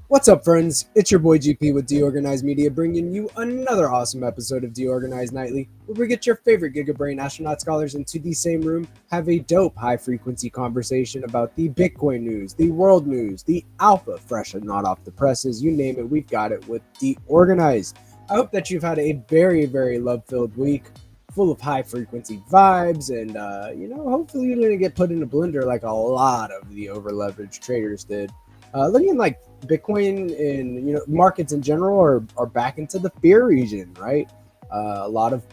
What's up, friends? It's your boy GP with DeOrganized Media, bringing you another awesome episode of DeOrganized Nightly, where we get your favorite Giga Brain Astronaut Scholars into the same room, have a dope high-frequency conversation about the Bitcoin news, the world news, the alpha, fresh and not off the presses, you name it, we've got it with DeOrganized. I hope that you've had a very, very love-filled week, full of high-frequency vibes, and, hopefully you didn't get put in a blender like a lot of the over-leveraged traders did. Looking like Bitcoin and markets in general are back into the fear region, right? A lot of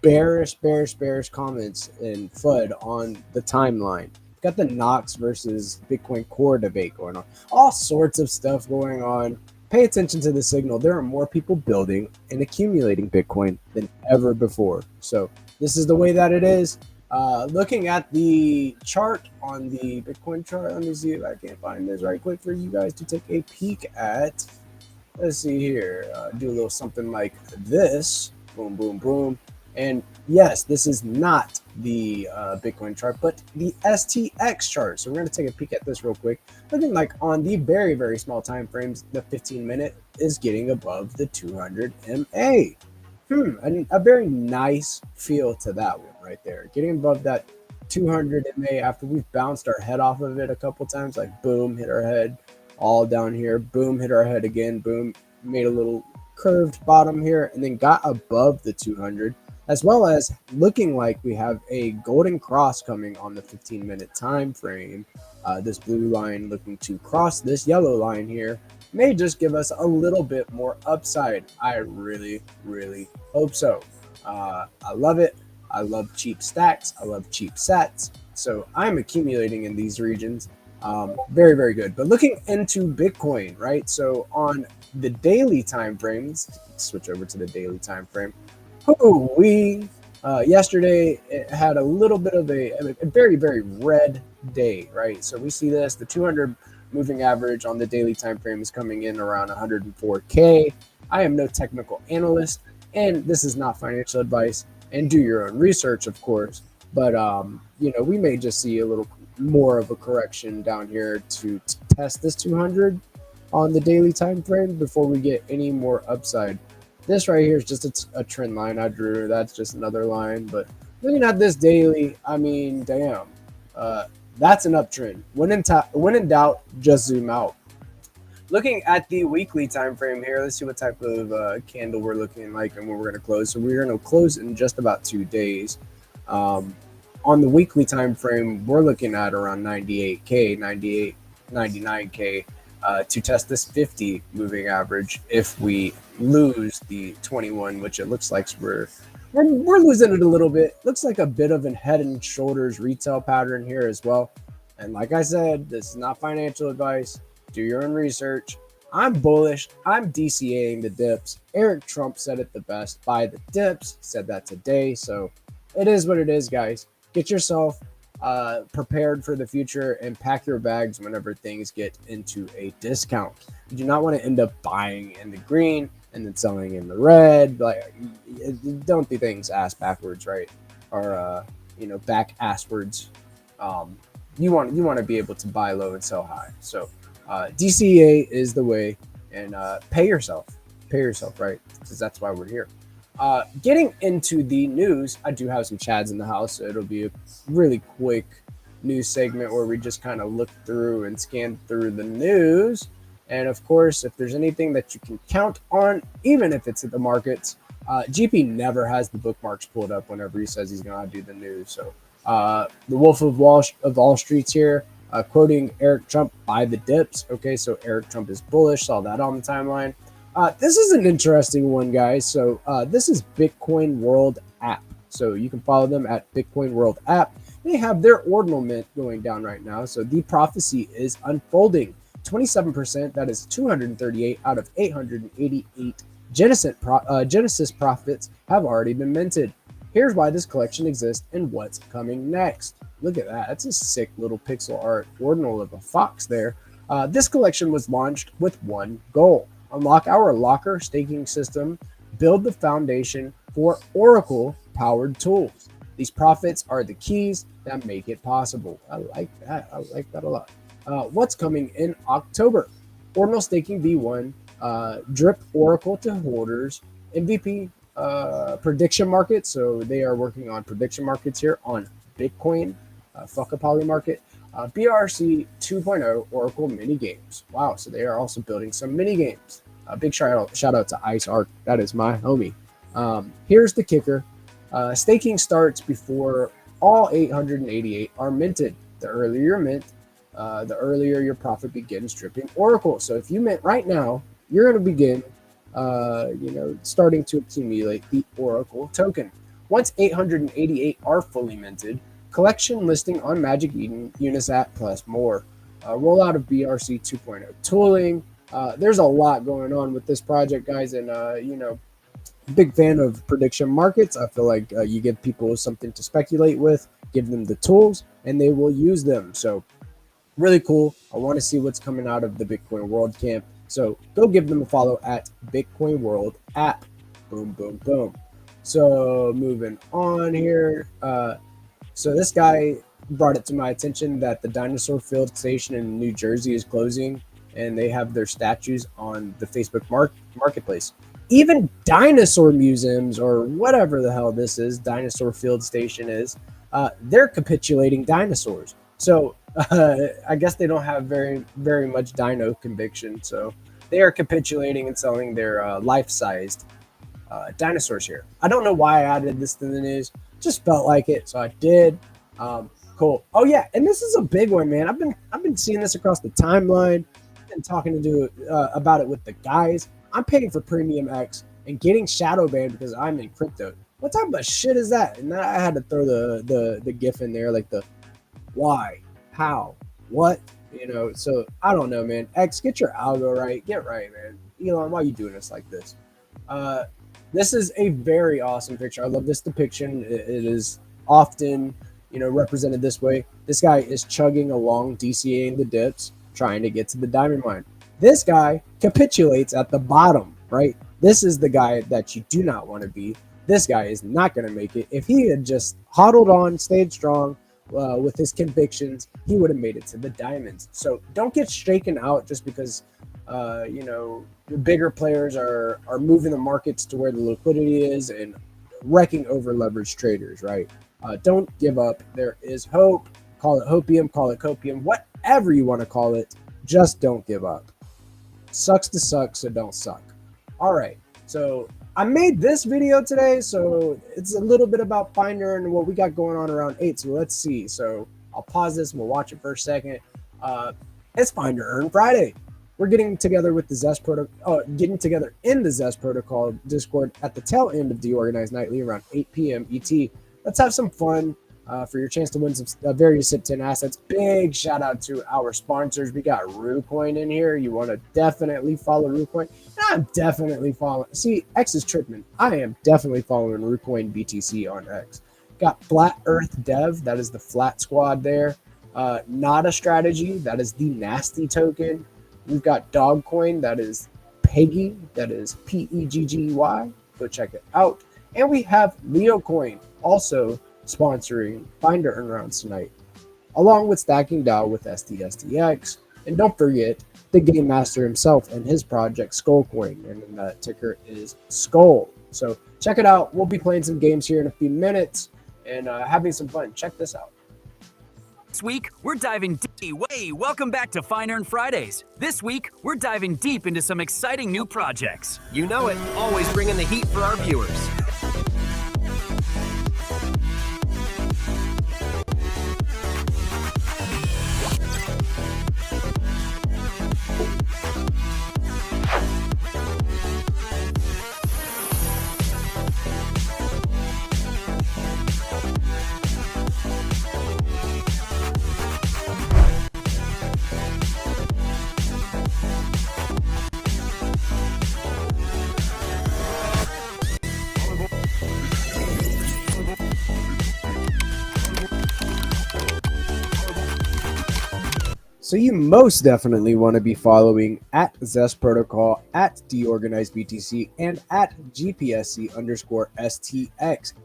bearish comments and FUD on the timeline. Got the Knox versus Bitcoin Core debate going on. All sorts of stuff going on. Pay attention to the signal. There are more people building and accumulating Bitcoin than ever before. So this is the way that it is. Looking at the chart on the Bitcoin chart, let me see if I can find this right quick for you guys to take a peek at. Let's see here. Do a little something like this. Boom, boom, boom. And yes, this is not the Bitcoin chart, but the STX chart. So we're going to take a peek at this real quick. Looking like on the very, very small time frames, the 15-minute is getting above the 200 MA. A very nice feel to that one right there. Getting above that 200 MA after we've bounced our head off of it a couple times, like boom, hit our head all down here, boom, hit our head again, boom, made a little curved bottom here, and then got above the 200, as well as looking like we have a golden cross coming on the 15-minute time frame. This blue line looking to cross this yellow line here may just give us a little bit more upside. I really, really hope so. I love it. I love cheap stacks. I love cheap sats. So I'm accumulating in these regions. Very, very good. But looking into Bitcoin, right? So on the daily time frames, switch over to the daily time frame. Yesterday it had a little bit of a very, very red day, right? So we see this, the 200 moving average on the daily time frame is coming in around 104K. I am no technical analyst, and this is not financial advice. And do your own research, of course. But we may just see a little more of a correction down here to test this 200 on the daily time frame before we get any more upside. This right here is just a trend line I drew. That's just another line. But looking at this daily, I mean, damn. That's an uptrend. When in doubt, just zoom out. Looking at the weekly time frame here, let's see what type of candle we're looking like and when we're going to close. So we're going to close in just about 2 days. On the weekly time frame, we're looking at around 98K, 99K to test this 50 moving average. If we lose the 21, which it looks like we're losing it a little bit. Looks like a bit of a head and shoulders retail pattern here as well. And like I said, this is not financial advice. Do your own research. I'm bullish. I'm DCAing the dips. Eric Trump said it the best. Buy the dips. Said that today. So it is what it is, guys. Get yourself prepared for the future and pack your bags whenever things get into a discount. You do not want to end up buying in the green and then selling in the red. Like, don't do things ass backwards, right? Or back asswards. You want to be able to buy low and sell high. So DCA is the way, and pay yourself, right? Because that's why we're here. Getting into the news, I do have some chads in the house, so it'll be a really quick news segment where we just kind of look through and scan through the news. And of course, if there's anything that you can count on, even if it's at the markets, GP never has the bookmarks pulled up whenever he says he's going to do the news. So the Wolf of Wall Street's here, quoting Eric Trump, buy the dips. Okay, so Eric Trump is bullish. Saw that on the timeline. This is an interesting one, guys. So this is Bitcoin World app. So you can follow them at Bitcoin World app. They have their ordinal mint going down right now. So the prophecy is unfolding. 27%, that is 238 out of 888 Genesis profits have already been minted. Here's why this collection exists and what's coming next. Look at that. That's a sick little pixel art ordinal of a fox there. This collection was launched with one goal: unlock our locker staking system, build the foundation for Oracle powered tools. These profits are the keys that make it possible. I like that. I like that a lot. What's coming in October? Ordinal staking V1, drip Oracle to holders, MVP prediction market. So they are working on prediction markets here on Bitcoin, fuck a poly market. BRC 2.0 Oracle mini games. Wow, so they are also building some mini games. Big shout out to Ice Arc. That is my homie. Here's the kicker. Staking starts before all 888 are minted. The earlier you're mint, the earlier your profit begins dripping Oracle. So if you mint right now, you're going to begin, starting to accumulate the Oracle token. Once 888 are fully minted, collection listing on Magic Eden, Unisat, plus more. Rollout of BRC 2.0 tooling. There's a lot going on with this project, guys, and big fan of prediction markets. I feel like you give people something to speculate with, give them the tools, and they will use them. So really cool. I want to see what's coming out of the Bitcoin World Camp. So go give them a follow at Bitcoin World app. Boom, boom, boom. So moving on here. So this guy brought it to my attention that the Dinosaur Field Station in New Jersey is closing, and they have their statues on the Facebook marketplace. Even dinosaur museums, or whatever the hell this is, Dinosaur Field Station is, they're capitulating dinosaurs. So I guess they don't have very, very much dino conviction. So they are capitulating and selling their life-sized dinosaurs here. I don't know why I added this to the news. Just felt like it, so I did. Cool. Oh yeah, and this is a big one, man. I've been seeing this across the timeline. I've been talking about it with the guys. I'm paying for Premium X and getting shadow banned because I'm in crypto. What type of shit is that? And then I had to throw the GIF in there, like the why, how, what, So I don't know, man. X, get your algo right. Get right, man. Elon, why are you doing this like this? This is a very awesome picture. I love this depiction. It is often, represented this way. This guy is chugging along, DCAing the dips, trying to get to the diamond mine. This guy capitulates at the bottom, right? This is the guy that you do not want to be. This guy is not going to make it. If he had just hodled on, stayed strong with his convictions, he would have made it to the diamonds. So don't get shaken out just because, the bigger players are moving the markets to where the liquidity is and wrecking over leveraged traders, right? Don't give up. There is hope. Call it hopium, call it copium, whatever you want to call it. Just don't give up. Sucks to suck, so don't suck. All right. So I made this video today, so it's a little bit about Finder and what we got going on around 8. So let's see. So I'll pause this and we'll watch it for a second. It's Finder Earn Friday. We're getting together with the Zest protocol, getting together in the Zest protocol Discord at the tail end of DeOrganized Nightly around 8 p.m. ET. Let's have some fun for your chance to win some various SIP10 assets. Big shout out to our sponsors. We got RuCoin in here. You want to definitely follow RuCoin. I'm definitely following. See, X is tripping. I am definitely following RuCoin BTC on X. Got Flat Earth Dev. That is the Flat Squad there. Not a Strategy. That is the Nasty token. We've got Dogcoin, that is Peggy, that is Peggy. Go check it out. And we have LeoCoin, also sponsoring Finder Earn rounds tonight, along with Stacking DAO with STSTX. And don't forget the Game Master himself and his project Skullcoin, and the ticker is Skull. So check it out. We'll be playing some games here in a few minutes and having some fun. Check this out. This week, we're diving deep. Welcome back to Fine Earn Fridays. This week, we're diving deep into some exciting new projects. You know it, always bringing the heat for our viewers. So you most definitely want to be following at Zest Protocol, at DeOrganized BTC, and at GPSC_STX.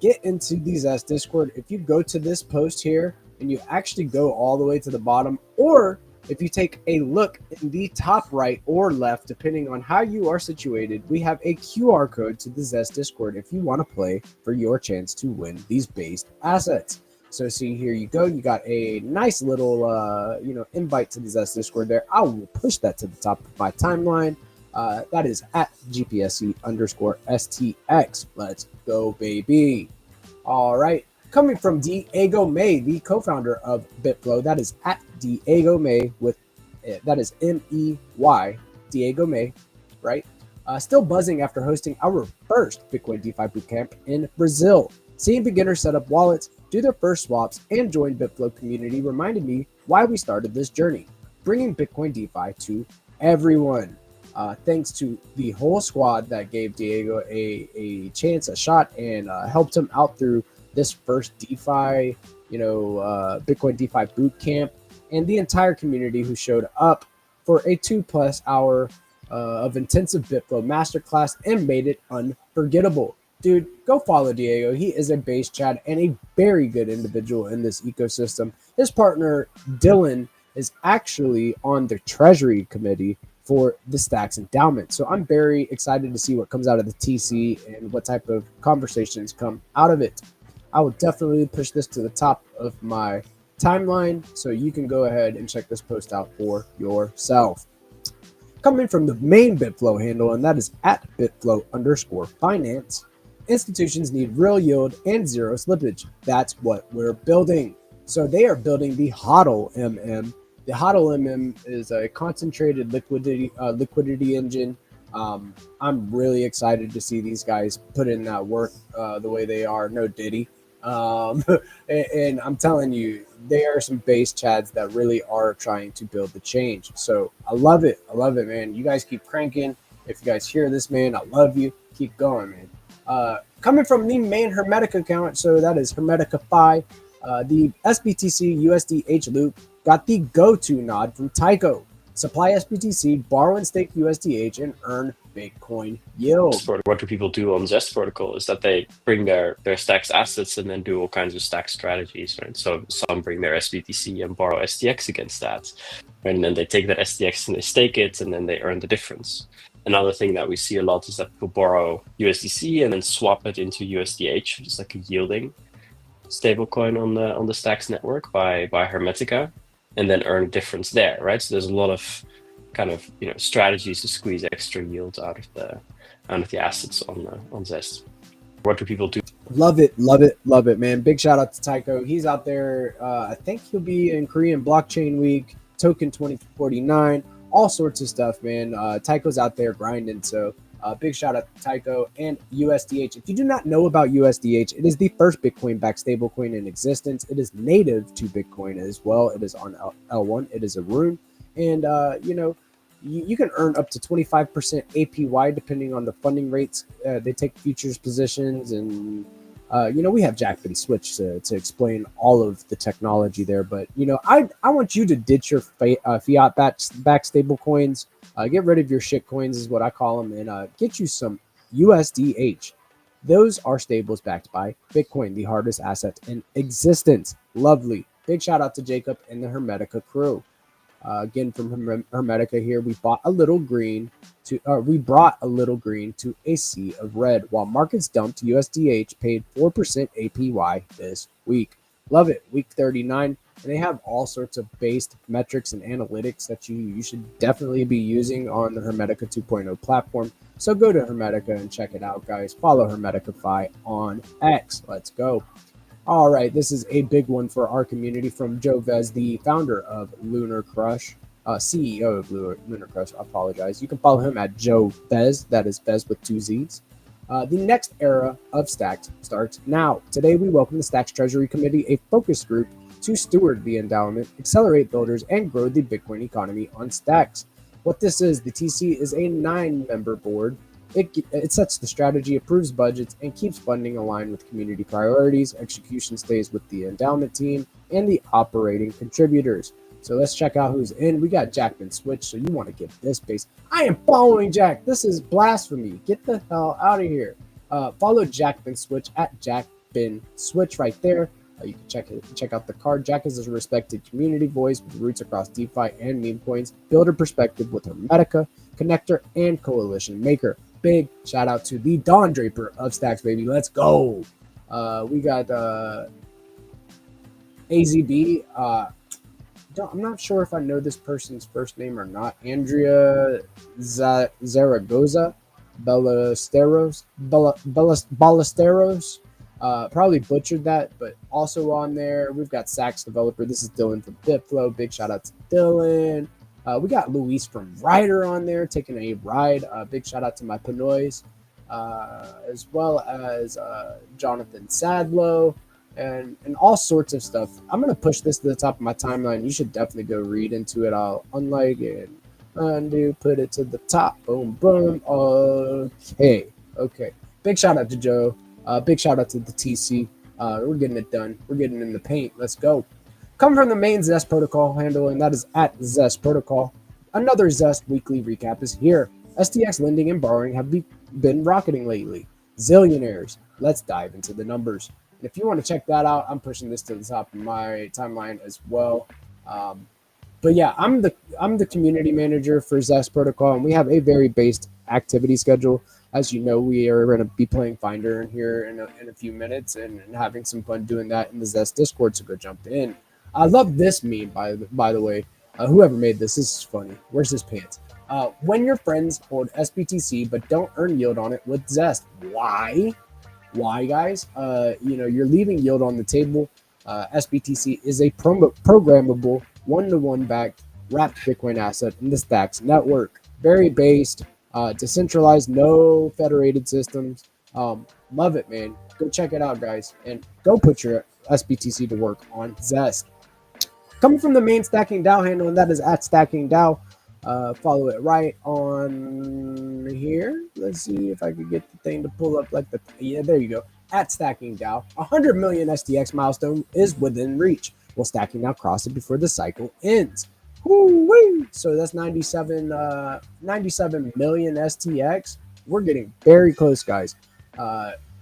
Get into the Zest Discord. If you go to this post here and you actually go all the way to the bottom, or if you take a look in the top right or left, depending on how you are situated, we have a QR code to the Zest Discord if you want to play for your chance to win these based assets. So see, here you go. You got a nice little, invite to the Zest Discord there. I will push that to the top of my timeline. That is at GPSC_STX. Let's go, baby. All right. Coming from Diego May, the co-founder of BitFlow. That is at Diego May that is MEY, Diego May, right? Still buzzing after hosting our first Bitcoin DeFi bootcamp in Brazil. Seeing beginners set up wallets, do their first swaps, and join BitFlow community reminded me why we started this journey, bringing Bitcoin DeFi to everyone. Thanks to the whole squad that gave Diego a chance, a shot, and helped him out through this first DeFi, Bitcoin DeFi bootcamp, and the entire community who showed up for a 2+ hour of intensive BitFlow masterclass and made it unforgettable. Dude, go follow Diego. He is a base Chad and a very good individual in this ecosystem. His partner, Dylan, is actually on the treasury committee for the Stacks endowment. So I'm very excited to see what comes out of the TC and what type of conversations come out of it. I will definitely push this to the top of my timeline so you can go ahead and check this post out for yourself. Coming from the main BitFlow handle, and that is at BitFlow_finance. Institutions need real yield and zero slippage. That's what we're building. So they are building the HODL MM. The HODL MM is a concentrated liquidity engine. I'm really excited to see these guys put in that work the way they are. No Diddy. And I'm telling you, they are some base Chads that really are trying to build the change. So I love it. I love it, man. You guys keep cranking. If you guys hear this, man, I love you. Keep going, man. Coming from the main Hermetic account, so that is Hermetica Phi, the SBTC USDH loop got the go-to nod from Tycho. Supply SBTC, borrow and stake USDH, and earn Bitcoin yield. What do people do on Zest Protocol is that they bring their Stacks assets and then do all kinds of stack strategies, right? So some bring their SBTC and borrow STX against that, and then they take that STX and they stake it, and then they earn the difference. Another thing that we see a lot is that people borrow USDC and then swap it into USDH, which is like a yielding stablecoin on the Stacks network by Hermetica, and then earn difference there, right? So there's a lot of kind of strategies to squeeze extra yield out of the assets on Zest. What do people do? Love it, man. Big shout out to Tycho. He's out there. I think he'll be in Korean Blockchain Week, Token 2049. All sorts of stuff, man. Tycho's out there grinding. So big shout out to Tycho and USDH. If you do not know about USDH, it is the first Bitcoin-backed stablecoin in existence. It is native to Bitcoin as well. It is on L1. It is a rune. And, you can earn up to 25% APY depending on the funding rates. They take futures positions and, we have Jack and Switch to explain all of the technology there. But, I want you to ditch your fiat-backed stable coins. Get rid of your shit coins is what I call them, and get you some USDH. Those are stables backed by Bitcoin, the hardest asset in existence. Lovely. Big shout out to Jacob and the Hermetica crew. Again, from Hermetica here, we brought a little green to a sea of red, while markets dumped. USDH paid 4% APY this week. Love it. Week 39, and they have all sorts of based metrics and analytics that you should definitely be using on the Hermetica 2.0 platform. So go to Hermetica and check it out, guys. Follow Hermetica Phi on X. Let's go. All right, this is a big one for our community from Joe Vez, the founder of Lunar Crush, CEO of Lunar Crush. I apologize. You can follow him at Joe Vez. That is Vez with 2 Z's. The next era of Stacks starts now. Today, we welcome the Stacks Treasury Committee, a focus group to steward the endowment, accelerate builders, and grow the Bitcoin economy on Stacks. What this is, the TC is a 9-member board. It sets the strategy, approves budgets, and keeps funding aligned with community priorities. Execution stays with the endowment team and the operating contributors. So let's check out who's in. We got Jackman Switch, so you want to get this base. I am following Jack. This is blasphemy. Get the hell out of here. Follow Jackman Switch at Jackman Switch right there. You can check out the card. Jack is a respected community voice with roots across DeFi and meme coins. Builder perspective with Hermetica, connector, and coalition maker. Big shout out to the Don Draper of Stacks, baby. Let's go. We got AZB. I'm not sure if I know this person's first name or not. Andrea Zaragoza Ballesteros. Probably butchered that, but also on there, we've got Sax Developer. This is Dylan from BitFlow. Big shout out to Dylan. We got Luis from Ryder on there taking a ride. Big shout out to my Pinoys, as well as Jonathan Sadlow. And all sorts of stuff. I'm going to push this to the top of my timeline. You should definitely go read into it. I'll unlike it, undo, put it to the top. Boom, boom. Okay. Big shout out to Joe. Big shout out to the TC. We're getting it done. We're getting in the paint. Let's go. Coming from the main Zest Protocol handle, and that is at Zest Protocol. Another Zest weekly recap is here. STX lending and borrowing have been rocketing lately. Zillionaires. Let's dive into the numbers. If you want to check that out, I'm pushing this to the top of my timeline as well. But yeah, I'm the community manager for Zest Protocol, and we have a very based activity schedule. As you know, we are going to be playing Finder in here in a few minutes and having some fun doing that in the Zest Discord. So go jump in. I love this meme, by the way. Whoever made this is funny. Where's his pants? When your friends hold SBTC but don't earn yield on it with Zest, why? Why, guys? You're leaving yield on the table. SBTC is a programmable one-to-one backed wrapped Bitcoin asset in the Stacks network. Very based, decentralized, no federated systems. Love it, man. Go check it out, guys, and go put your SBTC to work on Zest. Coming from the main Stacking DAO handle, and that is at Stacking DAO. Follow it right on here. Let's see if I could get the thing to pull up like yeah, there you go. At Stacking DAO, 100 million STX milestone is within reach. Will Stacking DAO cross it before the cycle ends? Woo-wee! So that's 97 million STX. We're getting very close, guys.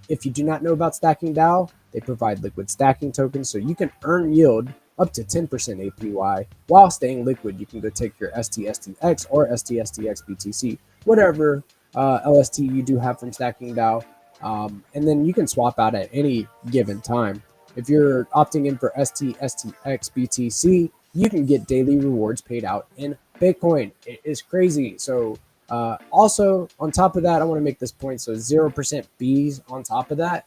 If you do not know about Stacking DAO, they provide liquid stacking tokens, so you can earn yield up to 10% APY while staying liquid. You can go take your STSTX or STSTX BTC, whatever LST you do have from Stacking DAO, and then you can swap out at any given time. If you're opting in for STSTX BTC, you can get daily rewards paid out in Bitcoin. It is crazy. So also on top of that, I want to make this point. So 0% fees on top of that.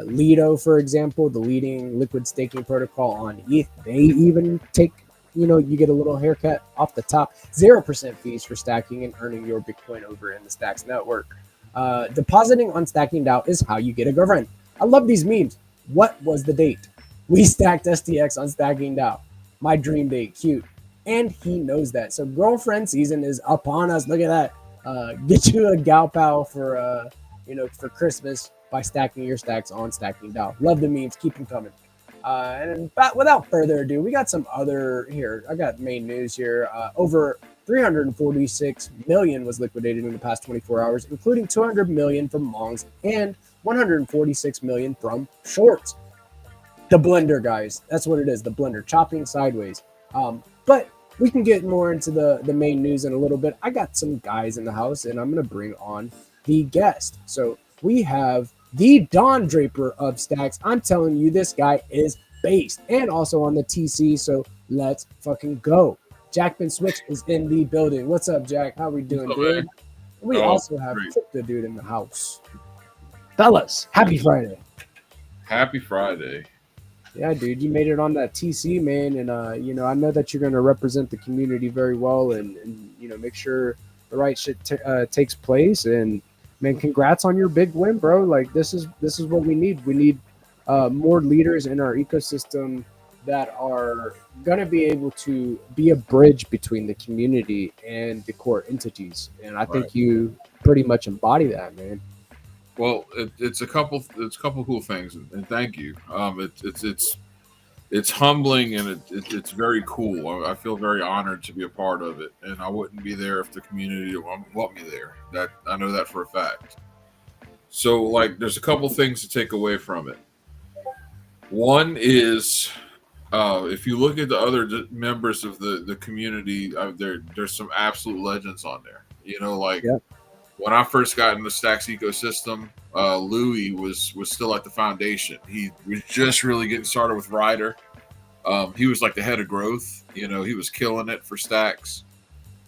Lido, for example, the leading liquid staking protocol on ETH, they even take, you get a little haircut off the top. 0% fees for stacking and earning your Bitcoin over in the Stacks network. Depositing on Stacking DAO is how you get a girlfriend. I love these memes. What was the date? We stacked STX on Stacking DAO. My dream date, cute. And he knows that. So girlfriend season is upon us. Look at that. Get you a gal pal for Christmas by stacking your stacks on Stacking DAO. Love the memes. Keep them coming. But without further ado, we got some other here. I got main news here. Over 346 million was liquidated in the past 24 hours, including 200 million from longs and 146 million from shorts. The blender, guys. That's what it is. The blender. Chopping sideways. But we can get more into the main news in a little bit. I got some guys in the house, and I'm going to bring on the guest. So we have the Don Draper of Stacks. I'm telling you, this guy is based and also on the TC. So let's fucking go. Jackman Switch is in the building. What's up, Jack? How we doing, dude? We also have Crypto Dude in the house. Fellas, happy Friday. Happy Friday. Yeah, dude, you made it on that TC, man. And, I know that you're going to represent the community very well and make sure the right shit takes place. And, man, congrats on your big win, bro. Like, this is what we need. We need more leaders in our ecosystem that are going to be able to be a bridge between the community and the core entities. And I think you pretty much embody that, man. Well, it's a couple cool things, and thank you. it's humbling and it's very cool. I feel very honored to be a part of it, and I wouldn't be there if the community didn't want me there. That I know that for a fact. So, like, there's a couple things to take away from it. One is, if you look at the other members of the community, there's some absolute legends on there. You know, like when I first got in the Stacks ecosystem, Louis was still at the foundation. He was just really getting started with Ryder. He was like the head of growth. You know, he was killing it for Stacks.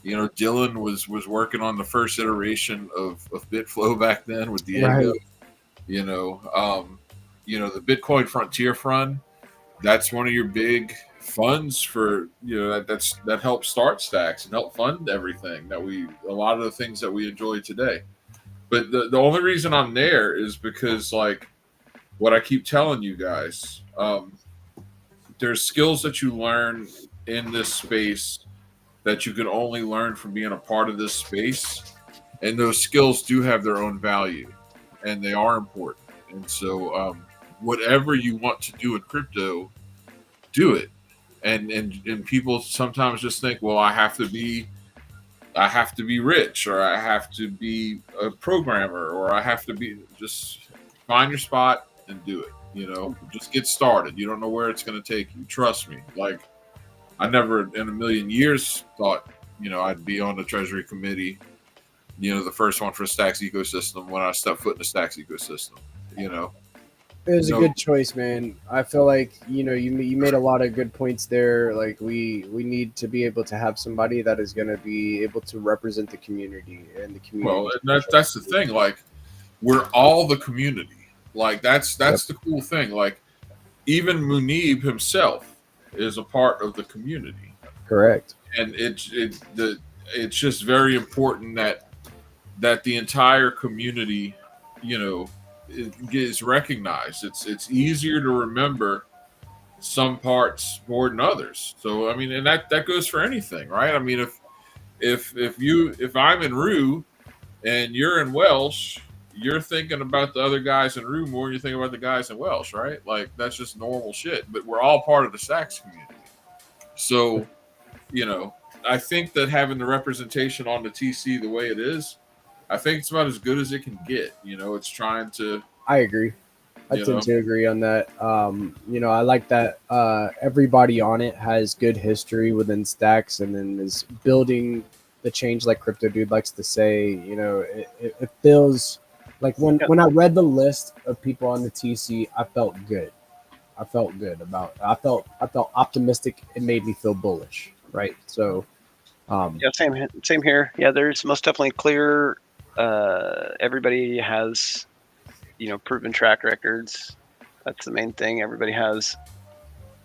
You know, Dylan was working on the first iteration of BitFlow back then with Diego. Right. You know, the Bitcoin Frontier Fund. That's one of your big funds for, you know, that helped start Stacks and help fund everything a lot of the things that we enjoy today. But the only reason I'm there is because, like, what I keep telling you guys, there's skills that you learn in this space that you can only learn from being a part of this space. And those skills do have their own value and they are important. And so whatever you want to do in crypto, do it. And people sometimes just think, well, I have to be rich, or I have to be a programmer, or I have to be, just find your spot and do it. You know, just get started. You don't know where it's going to take you. Trust me. Like, I never in a million years thought, you know, I'd be on the Treasury Committee, you know, the first one for Stacks ecosystem when I stepped foot in the Stacks ecosystem, you know. It was a good choice, man. I feel like, you know, you made a lot of good points there. Like, we need to be able to have somebody that is going to be able to represent the community and the community. Well, and that's the thing. Like, we're all the community. Like, that's the cool thing. Like, even Munib himself is a part of the community. Correct. And it's just very important that the entire community, you know, is recognized. It's easier to remember some parts more than others. So I mean, and that goes for anything, right? I mean, if I'm in Rue and you're in Welsh, you're thinking about the other guys in Rue more than you think about the guys in Welsh, right? Like, that's just normal shit. But we're all part of the Stacks community. So, you know, I think that having the representation on the TC the way it is, I think it's about as good as it can get. You know, it's trying to. I agree. I tend to agree on that. You know, I like that everybody on it has good history within Stacks and then is building the change, like Crypto Dude likes to say. You know, it feels like when I read the list of people on the TC, I felt good. I felt optimistic. It made me feel bullish, right? So, same here. Yeah, there's most definitely clear. Everybody has, you know, proven track records. That's the main thing. Everybody has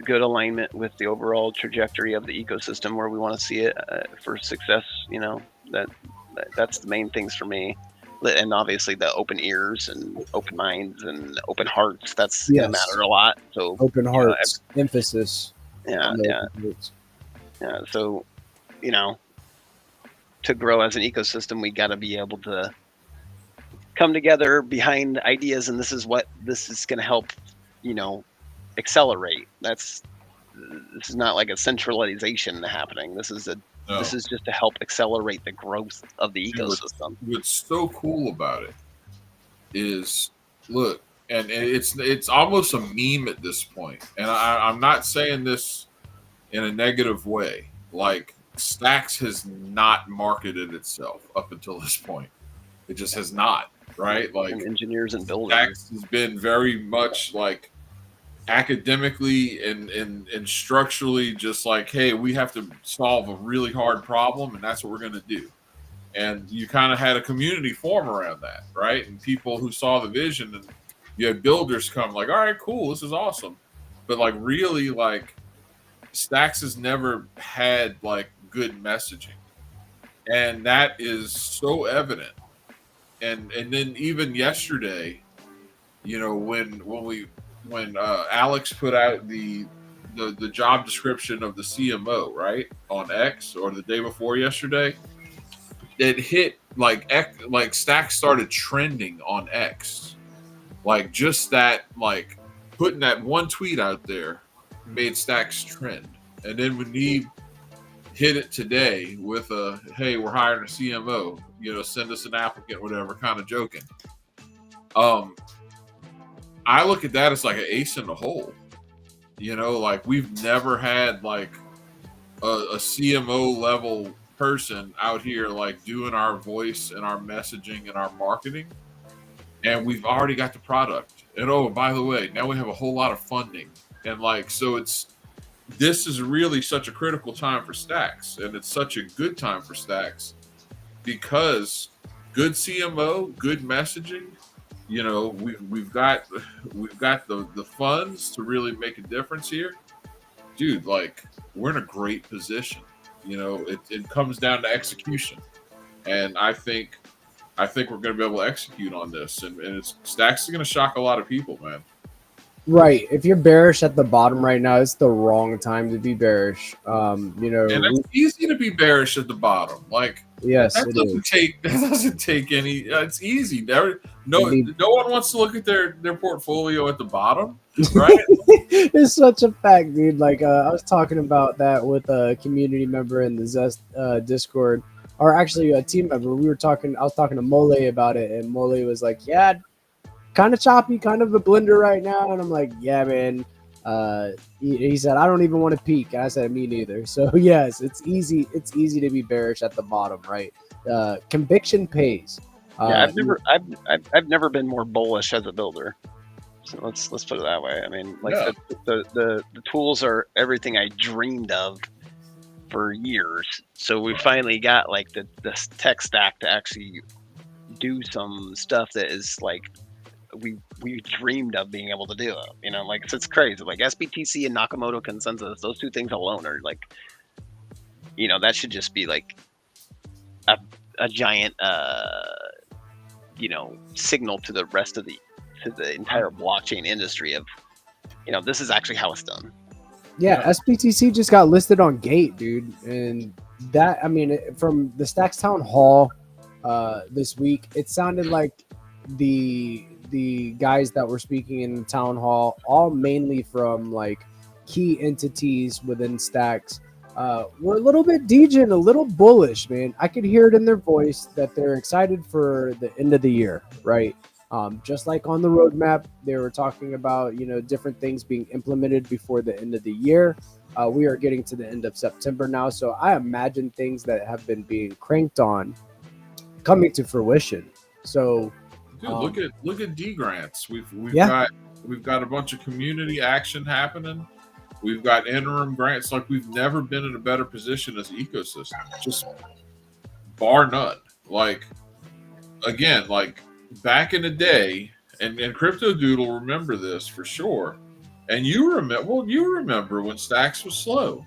good alignment with the overall trajectory of the ecosystem where we want to see it for success. You know, that's the main things for me. And obviously the open ears and open minds and open hearts, that's going to matter a lot. So open hearts, emphasis. Yeah. So, you know, to grow as an ecosystem, we got to be able to come together behind ideas. And this is going to help, you know, accelerate. This is not like a centralization happening. This is just to help accelerate the growth of the ecosystem. What's so cool about it is, look, and it's almost a meme at this point. And I'm not saying this in a negative way. Like, Stacks has not marketed itself up until this point. It just has not, right? Like, and engineers and builders. Stacks has been very much like academically and structurally just like, hey, we have to solve a really hard problem, and that's what we're going to do. And you kind of had a community form around that, right? And people who saw the vision, and you had builders come like, all right, cool, this is awesome. But like, really, like, Stacks has never had like good messaging, and that is so evident. And then even yesterday, you know, when Alex put out the job description of the CMO, right, on X, or the day before yesterday, it hit like Stacks started trending on X, like just that, like putting that one tweet out there made stacks trend. And then when he hit it today with a, hey, we're hiring a CMO, send us an applicant, whatever, kind of joking. I look at that as like an ace in the hole. Like we've never had like a CMO level person out here like doing our voice and our messaging and our marketing, and we've already got the product. And oh, by the way, now we have a whole lot of funding, and like so this is really such a critical time for Stacks, and it's such a good time for Stacks because good CMO, good messaging. We've got the funds to really make a difference here, dude. Like we're in a great position. It comes down to execution, and I think we're going to be able to execute on this, and Stacks is going to shock a lot of people, man. Right. If you're bearish at the bottom right now, it's the wrong time to be bearish. And it's easy to be bearish at the bottom. Like, yes, that doesn't take any. It's easy. No one wants to look at their portfolio at the bottom, right? It's such a fact, dude. Like, I was talking about that with a community member in the Zest Discord, or actually a team member. I was talking to Mole about it, and Mole was like, "Yeah, kind of choppy, kind of a blender right now." And I'm like, yeah, man. He said, I don't even want to peek. And I said, me neither. So yes, it's easy to be bearish at the bottom, right? Conviction pays. Yeah, I've never been more bullish as a builder. So let's put it that way. I mean, like the tools are everything I dreamed of for years. So we finally got like the tech stack to actually do some stuff that is like we dreamed of being able to do it. Like it's crazy. Like SBTC and Nakamoto consensus, those two things alone are like, that should just be like a giant signal to the rest of the entire blockchain industry of, this is actually how it's done. Yeah, SBTC just got listed on Gate, dude. And that, I mean, from the Stacks Town Hall this week, it sounded like the guys that were speaking in the town hall, all mainly from like key entities within Stacks, were a little bit degen, a little bullish, man. I could hear it in their voice that they're excited for the end of the year, right? Just like on the roadmap, they were talking about, different things being implemented before the end of the year. We are getting to the end of September now, so I imagine things that have been being cranked on coming to fruition. So, dude, look at D grants. We've got a bunch of community action happening. We've got interim grants. Like we've never been in a better position as an ecosystem, just bar none. Like again, like back in the day, and Crypto Dude will remember this for sure. And you remember when Stacks was slow.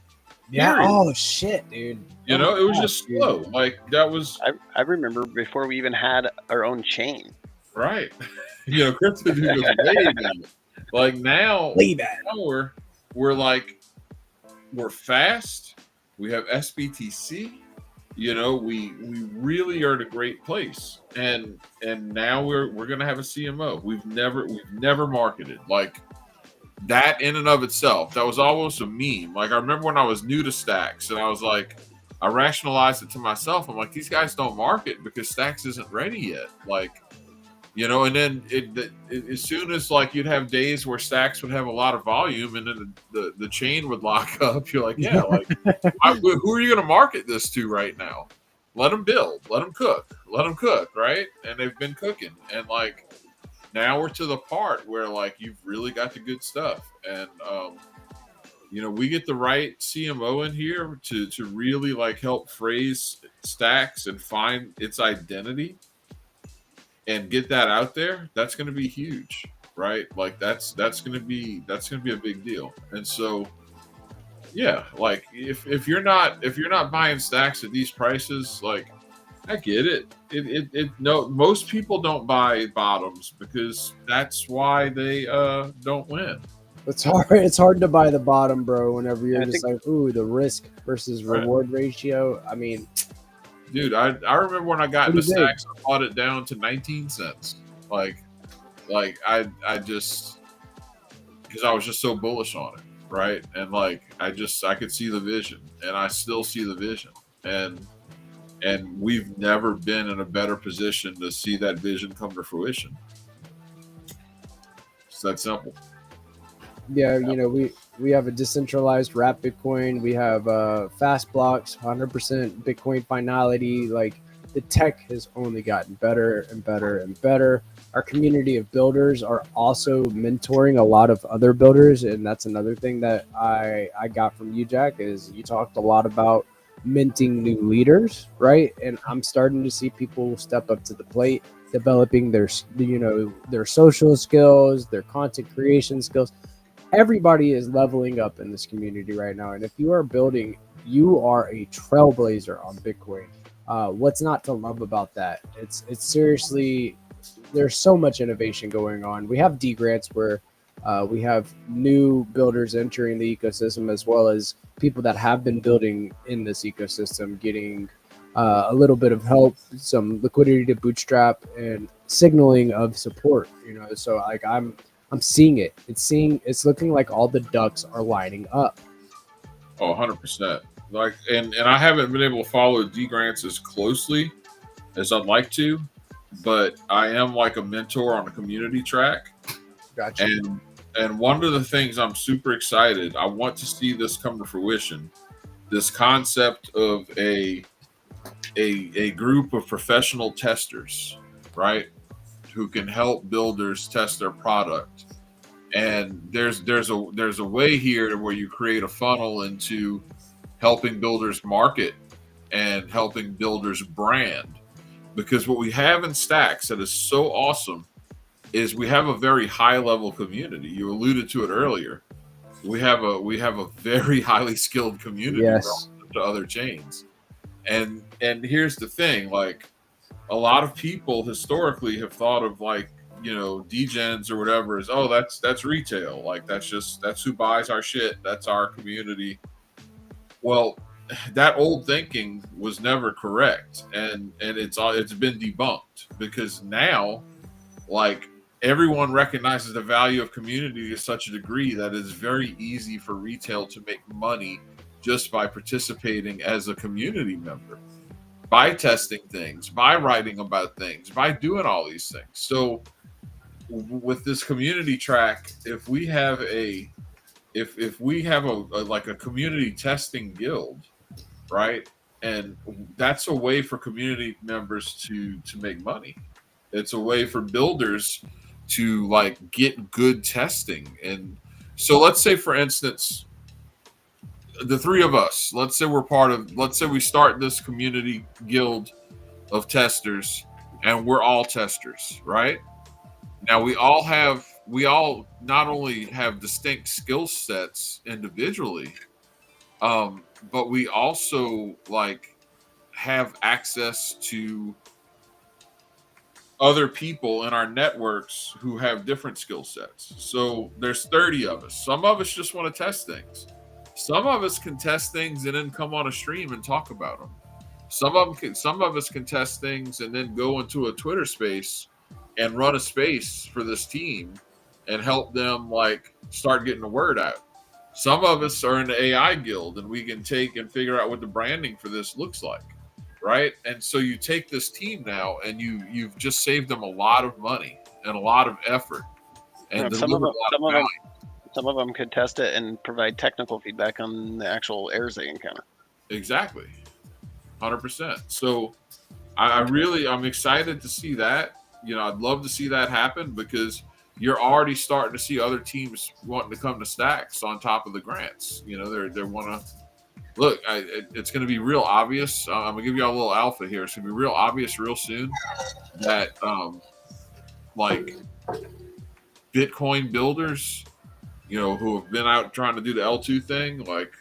Yeah. Period. Oh shit, dude. It was just slow. Like that was. I remember before we even had our own chain. Right. Crypto Dude was way back. Like now we're fast. We have SBTC. We really are in a great place. And now we're gonna have a CMO. We've never marketed like that in and of itself. That was almost a meme. Like I remember when I was new to Stacks, and I was like, I rationalized it to myself. I'm like, these guys don't market because Stacks isn't ready yet. Like, and then as soon as like you'd have days where Stacks would have a lot of volume, and then the chain would lock up. You're like, yeah, like who are you going to market this to right now? Let them build, let them cook, right? And they've been cooking, and like now we're to the part where like you've really got the good stuff, and we get the right CMO in here to really like help phrase Stacks and find its identity and get that out there. That's going to be huge, right? Like that's going to be a big deal. And so, yeah, like if you're not buying Stacks at these prices, like I get it. No, most people don't buy bottoms because that's why they don't win. It's hard to buy the bottom, bro, whenever you're like, ooh, the risk versus reward ratio. I mean, dude, I remember when I got into Stacks, I bought it down to 19 cents. Like I just, because I was just so bullish on it. right? And like I could see the vision, and I still see the vision, and we've never been in a better position to see that vision come to fruition. It's that simple. Yeah, you know, we have a decentralized wrap Bitcoin. We have fast blocks, 100% Bitcoin finality. Like the tech has only gotten better and better and better. Our community of builders are also mentoring a lot of other builders, and that's another thing that I got from you, Jack. Is you talked a lot about minting new leaders, right? And I'm starting to see people step up to the plate, developing their their social skills, their content creation skills. Everybody is leveling up in this community right now, and if you are building, you are a trailblazer on Bitcoin. What's not to love about that? It's seriously, there's so much innovation going on. We have D grants where we have new builders entering the ecosystem, as well as people that have been building in this ecosystem getting a little bit of help, some liquidity to bootstrap, and signaling of support. You know, so like I'm seeing it. It's looking like all the ducks are lining up. Oh, 100%. Like, and I haven't been able to follow D grants as closely as I'd like to, but I am like a mentor on a community track. Gotcha. And one of the things I'm super excited, I want to see this come to fruition. This concept of a group of professional testers, right, who can help builders test their product. And there's a way here where you create a funnel into helping builders market and helping builders brand. Because what we have in Stacks that is so awesome is we have a very high level community. You alluded to it earlier. We have a very highly skilled community Yes. relative to other chains. And here's the thing, like a lot of people historically have thought of like, you know, degens or whatever as, oh, that's retail. Like that's who buys our shit. That's our community. Well, that old thinking was never correct. And it's been debunked, because now like everyone recognizes the value of community to such a degree that it's very easy for retail to make money just by participating as a community member, by testing things, by writing about things, by doing all these things. So with this community track, if we have a like a community testing guild, right, and that's a way for community members to make money. It's a way for builders to like get good testing. And so let's say, for instance, the three of us, let's say we start this community guild of testers, and we're all testers, right? Now we all not only have distinct skill sets individually, but we also like have access to other people in our networks who have different skill sets. So there's 30 of us. Some of us just want to test things. Some of us can test things and then come on a stream and talk about them. Some of us can test things and then go into a Twitter space and run a space for this team and help them like start getting the word out. Some of us are in the AI guild, and we can take and figure out what the branding for this looks like, right? And so you take this team now, and you've just saved them a lot of money and a lot of effort, and some of them could test it and provide technical feedback on the actual errors they encounter. Exactly, 100%. So I'm excited to see that. You know, I'd love to see that happen, because you're already starting to see other teams wanting to come to Stacks on top of the grants. You know, they want to look. It's going to be real obvious. I'm gonna give you all a little alpha here. It's going to be real obvious real soon that like Bitcoin builders, you know, who have been out trying to do the L2 thing, like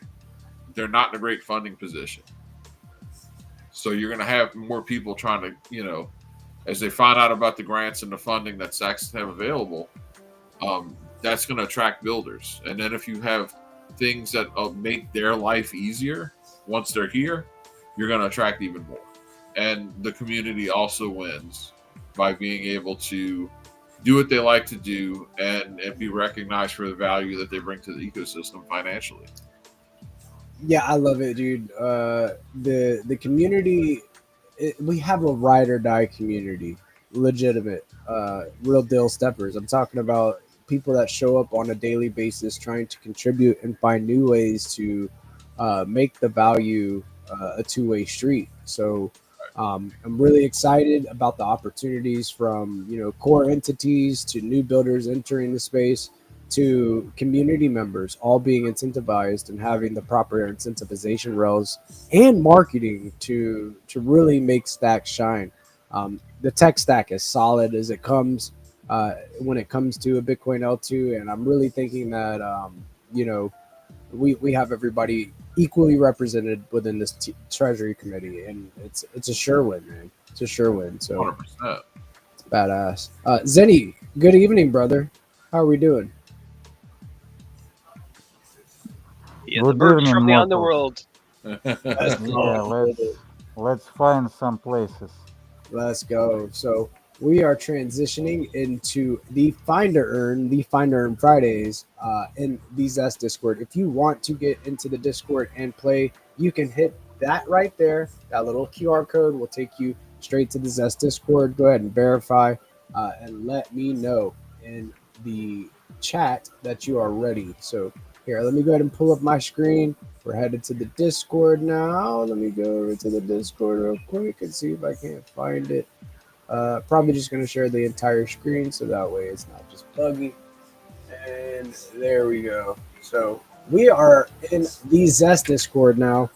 they're not in a great funding position. So you're going to have more people trying to, you know, as they find out about the grants and the funding that Stacks have available, that's going to attract builders. And then if you have things that make their life easier once they're here, you're going to attract even more. And the community also wins by being able to do what they like to do, and be recognized for the value that they bring to the ecosystem financially. Yeah, I love it, dude. The community, we have a ride or die community, legitimate, real deal steppers. I'm talking about people that show up on a daily basis, trying to contribute and find new ways to make the value a two-way street. So I'm really excited about the opportunities from core entities to new builders entering the space to community members all being incentivized and having the proper incentivization rails and marketing to really make Stacks shine. The tech stack is solid as it comes when it comes to a Bitcoin L2, and I'm really thinking that we have everybody equally represented within this treasury committee, and it's a sure win, man. It's a sure win. So 100%. it's badass. Zenny, good evening, brother. How are we doing? Yeah, Good the birds evening, from the mortals. underworld. Yeah, let's find some places. Let's go. So we are transitioning into the Find to Earn Fridays in the Zest Discord. If you want to get into the Discord and play, you can hit that right there. That little QR code will take you straight to the Zest Discord. Go ahead and verify and let me know in the chat that you are ready. So here, let me go ahead and pull up my screen. We're headed to the Discord now. Let me go over to the Discord real quick and see if I can't find it. Probably just going to share the entire screen so that way it's not just buggy. And there we go. So we are in the Zest Discord now.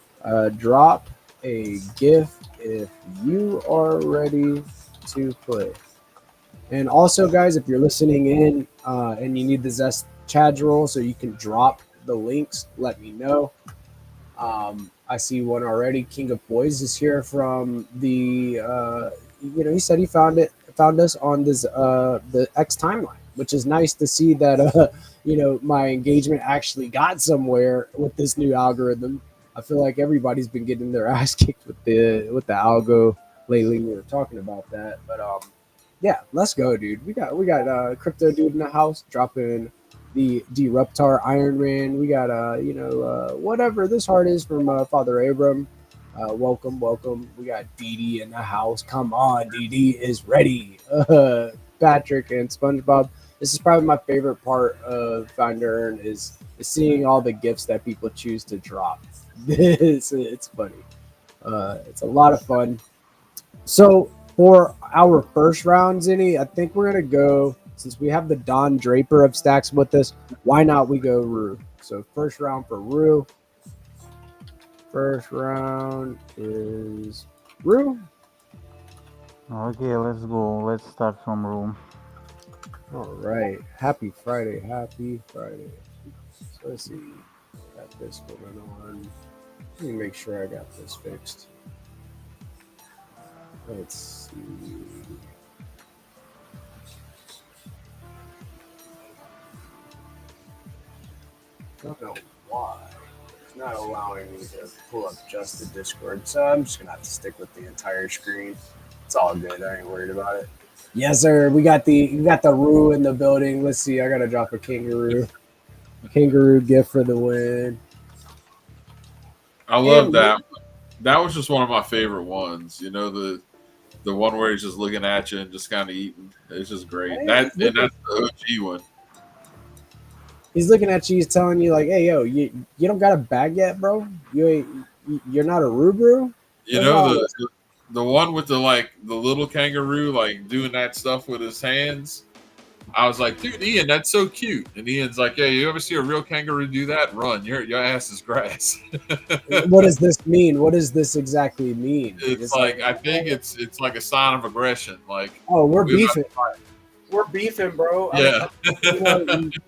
Drop a GIF if you are ready to play. And also, guys, if you're listening in and you need the Zest Chad roll so you can drop the links, let me know. I see one already. King of Boys is here from the he said he found us on this the X timeline, which is nice to see that my engagement actually got somewhere with this new algorithm. I feel like everybody's been getting their ass kicked with the algo lately. We were talking about that, but yeah, let's go, dude. We got Crypto Dude in the house dropping the Reptar Iron Man. We got whatever this heart is from Father Abram. Welcome. We got DD in the house. Come on, DD is ready. Patrick and SpongeBob. This is probably my favorite part of Find to Earn is seeing all the gifts that people choose to drop. It's funny. It's a lot of fun. So for our first round, Zinni, I think we're gonna go. Since we have the Don Draper of Stacks with us, why not we go Rue? So first round for Rue. First round is Rue. Okay, let's go. Let's start from room. All right. Happy Friday. So let's see. Got this going on. Let me make sure I got this fixed. Let's see. I don't know why it's not allowing me to pull up just the Discord, so I'm just gonna have to stick with the entire screen. It's all good. I ain't worried about it. Yes, sir. We got the Roo in the building. Let's see. I gotta drop a kangaroo gift for the win. I love that. That was just one of my favorite ones. The one where he's just looking at you and just kind of eating. It's just great. That's the OG one. He's looking at you. He's telling you like, "Hey, yo, you don't got a bag yet, bro. You're not a Rubru." The one with the little kangaroo doing that stuff with his hands. I was like, dude, Ian, that's so cute. And Ian's like, yeah, you ever see a real kangaroo do that? Run, your ass is grass. What does this mean? What does this exactly mean? It's I think it's like a sign of aggression. We're beefing. We're beefing, bro. Yeah.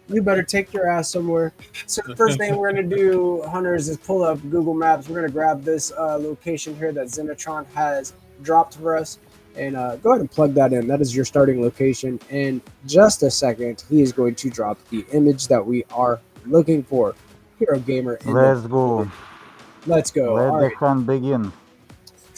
You better take your ass somewhere. So the first thing we're going to do, Hunters, is pull up Google Maps. We're going to grab this location here that Zenatron has dropped for us. And go ahead and plug that in. That is your starting location. In just a second, he is going to drop the image that we are looking for. Hero Gamer. Let's go. Let's go. Let the fun begin.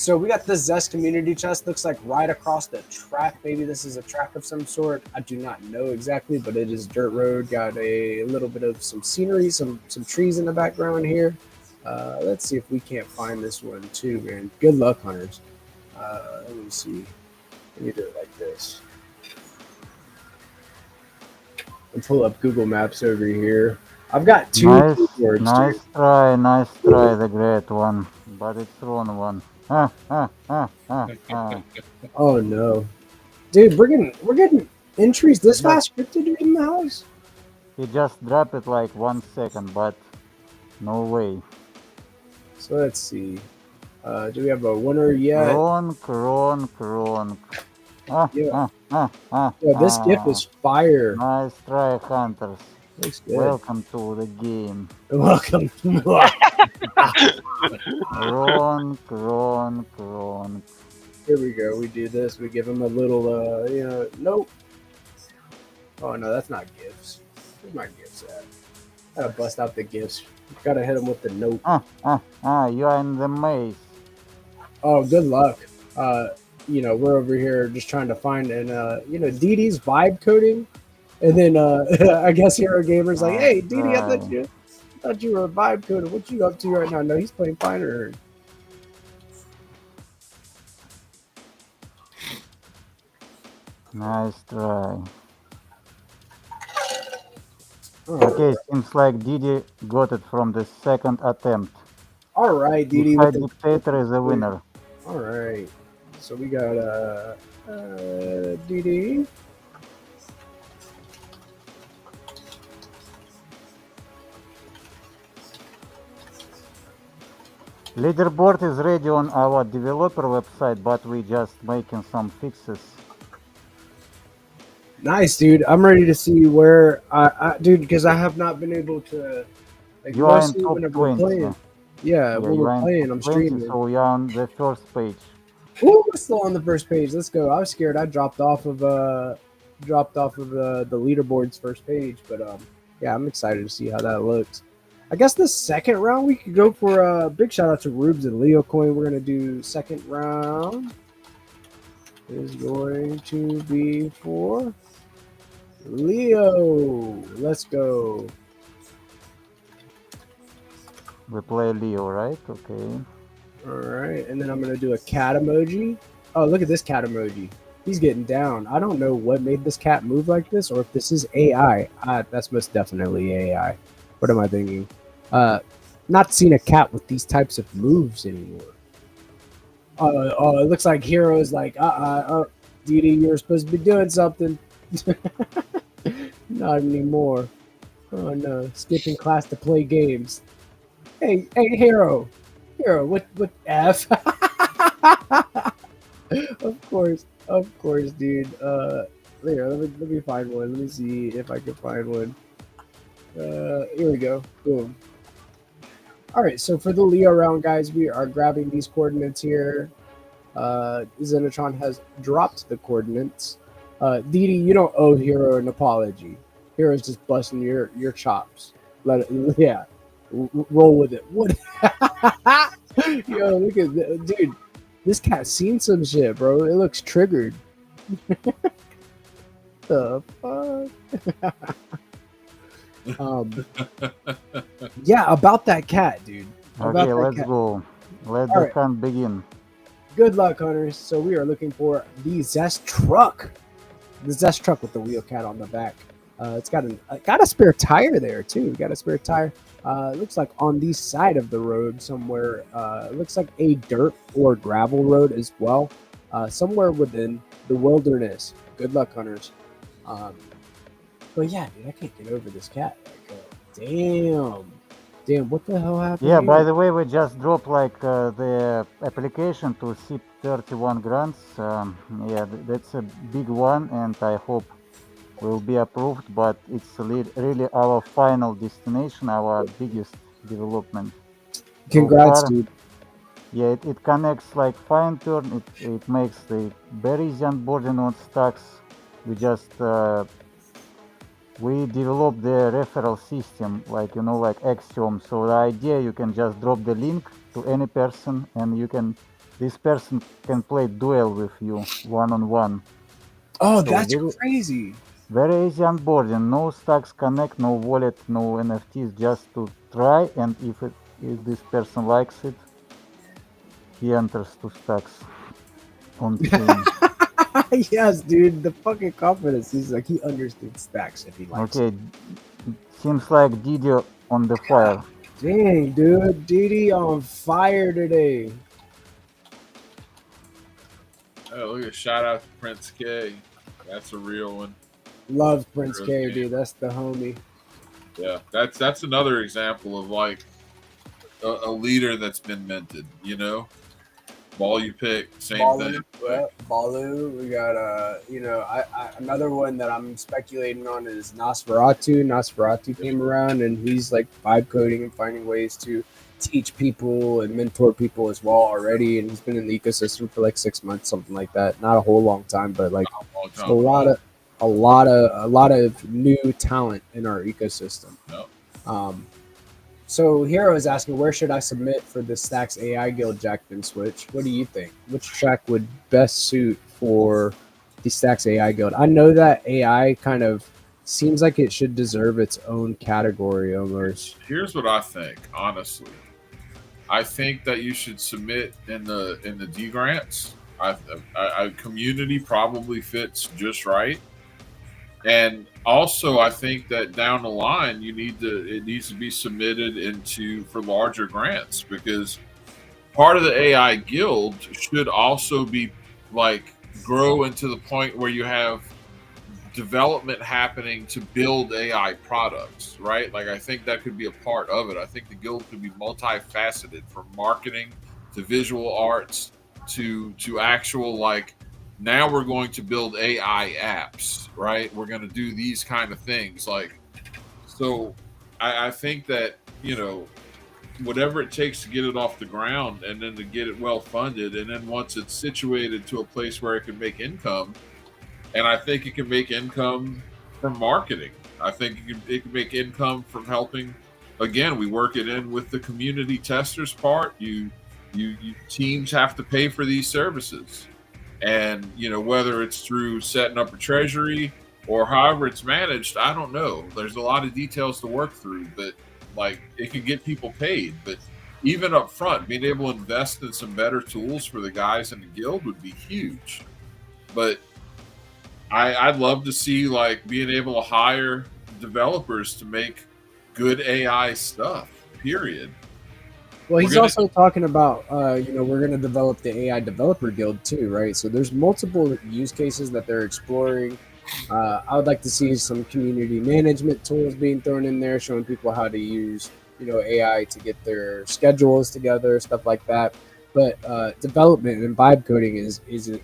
So we got the Zest community chest. Looks like right across the track. Maybe this is a track of some sort. I do not know exactly, but it is dirt road. Got a little bit of some scenery, some trees in the background here. Let's see if we can't find this one too, man. Good luck, hunters. Let me see. Let me do it like this. And pull up Google Maps over here. I've got two keyboards. Nice try, the great one, but it's wrong one. Oh no, dude, we're getting entries this fast scripted in the house. He just dropped it like 1 second, but no way. So let's see. Do we have a winner yet? Kronk. Yeah, this gift is fire. Nice try, hunters. Looks good. Welcome to the game. Welcome. Kronk. Here we go. We do this. We give him a little, nope. Oh no, that's not gifts. Where's my gifts at? Gotta bust out the gifts. Gotta hit him with the note. You are in the maze. Oh, good luck. We're over here just trying to find, and DD's vibe coding, and then I guess Hero Gamer's like, hey, DD, I thought you were vibe coding. What you up to right now? No, he's playing Finder. Nice try. Oh. Okay, seems like Didi got it from the second attempt. All right, DD. Dictator is the winner. All right. So we got DD. Leaderboard is ready on our developer website, but we just making some fixes. Nice, dude. I'm ready to see where dude, because I have not been able to. Like, You are in top 20. Yeah, when we're playing, I'm 20, streaming. so you're on the first page. Ooh, we're still on the first page. Let's go. I was scared. I dropped off of the leaderboard's first page, but yeah, I'm excited to see how that looks. I guess the second round we could go for a big shout out to Rubes and Leo Coin. We're gonna do second round is going to be for Leo. Let's go. We play Leo, right? Okay. All right, and then I'm gonna do a cat emoji. Oh, look at this cat emoji. He's getting down. I don't know what made this cat move like this, or if this is AI. That's most definitely AI. What am I thinking? Not seeing a cat with these types of moves anymore. Oh, it looks like Hero is like, Didi, you're supposed to be doing something. Not anymore. Oh no, skipping class to play games. Hey, Hero, what F? Of course, dude. Here, let me find one. Let me see if I can find one. Here we go. Boom. All right, so for the Leo round, guys, we are grabbing these coordinates here. Zenitron has dropped the coordinates. Didi, you don't owe Hero an apology. Hero's just busting your chops. Roll with it. What? Yo, look at this. Dude. This cat's seen some shit, bro. It looks triggered. The fuck? Yeah, about that cat, dude. Okay, let's go. Let the hunt begin. Good luck, hunters. So we are looking for the Zest truck. The Zest truck with the wheel cat on the back. It's got a spare tire there too. Got a spare tire. Looks like on the side of the road somewhere. Looks like a dirt or gravel road as well. Somewhere within the wilderness. Good luck, hunters. But yeah, dude, I can't get over this cat. Like, damn, what the hell happened? Yeah, here? by the way, we just dropped like the application to SIP 31 grants. Yeah, that's a big one, and I hope will be approved. But it's really our final destination, our biggest development. Congrats, so far, dude. Yeah, it connects like fine turn. It makes the very easy onboarding on stacks. We just we developed the referral system, like Axiom. So the idea, you can just drop the link to any person, and you can this person can play duel with you one-on-one. Oh, So that's very, crazy. very easy onboarding. No stacks connect, no wallet, no NFTs. Just to try, and if this person likes it, he enters to stacks on chain. Yes, dude. The fucking confidence. He's like, he understands stacks if he likes. Okay, seems like Didi on the fire. Dang, dude. Didi on fire today. Oh, look at shout out to Prince K. That's a real one. Love Prince Real K, game. dude. That's the homie. Yeah, that's another example of like a leader that's been minted. You know, ball you pick, same thing. Yeah, Balu. We got another one that I'm speculating on is Nosferatu. Nosferatu came around and he's like vibe coding and finding ways to teach people and mentor people as well already. And he's been in the ecosystem for like 6 months, something like that. Not a whole long time, but like Long a time. lot of new talent in our ecosystem. Yep. So Hero is asking, where should I submit for the Stacks AI Guild Jackman switch? What do you think? Which track would best suit for the Stacks AI Guild? I know that AI kind of seems like it should deserve its own category almost. Here's what I think, honestly. I think that you should submit in the D grants. I community probably fits just right, and also I think that down the line it needs to be submitted into for larger grants, because part of the AI guild should also be like grow into the point where you have development happening to build AI products, right? Like I think that could be a part of it. I think the guild could be multifaceted, from marketing to visual arts to actual like now we're going to build AI apps, right? We're going to do these kind of things. Like, so I think that, whatever it takes to get it off the ground and then to get it well funded. And then once it's situated to a place where it can make income, and I think it can make income from marketing. I think it can make income from helping. Again, we work it in with the community testers part. You teams have to pay for these services, and whether it's through setting up a treasury or however it's managed, I don't know. There's a lot of details to work through, but like it can get people paid. But even up front, being able to invest in some better tools for the guys in the guild would be huge. But I'd love to see like being able to hire developers to make good AI stuff. Period. Well, he's also talking about, we're going to develop the AI Developer Guild too, right? So there's multiple use cases that they're exploring. I would like to see some community management tools being thrown in there, showing people how to use, AI to get their schedules together, stuff like that. But development and vibe coding is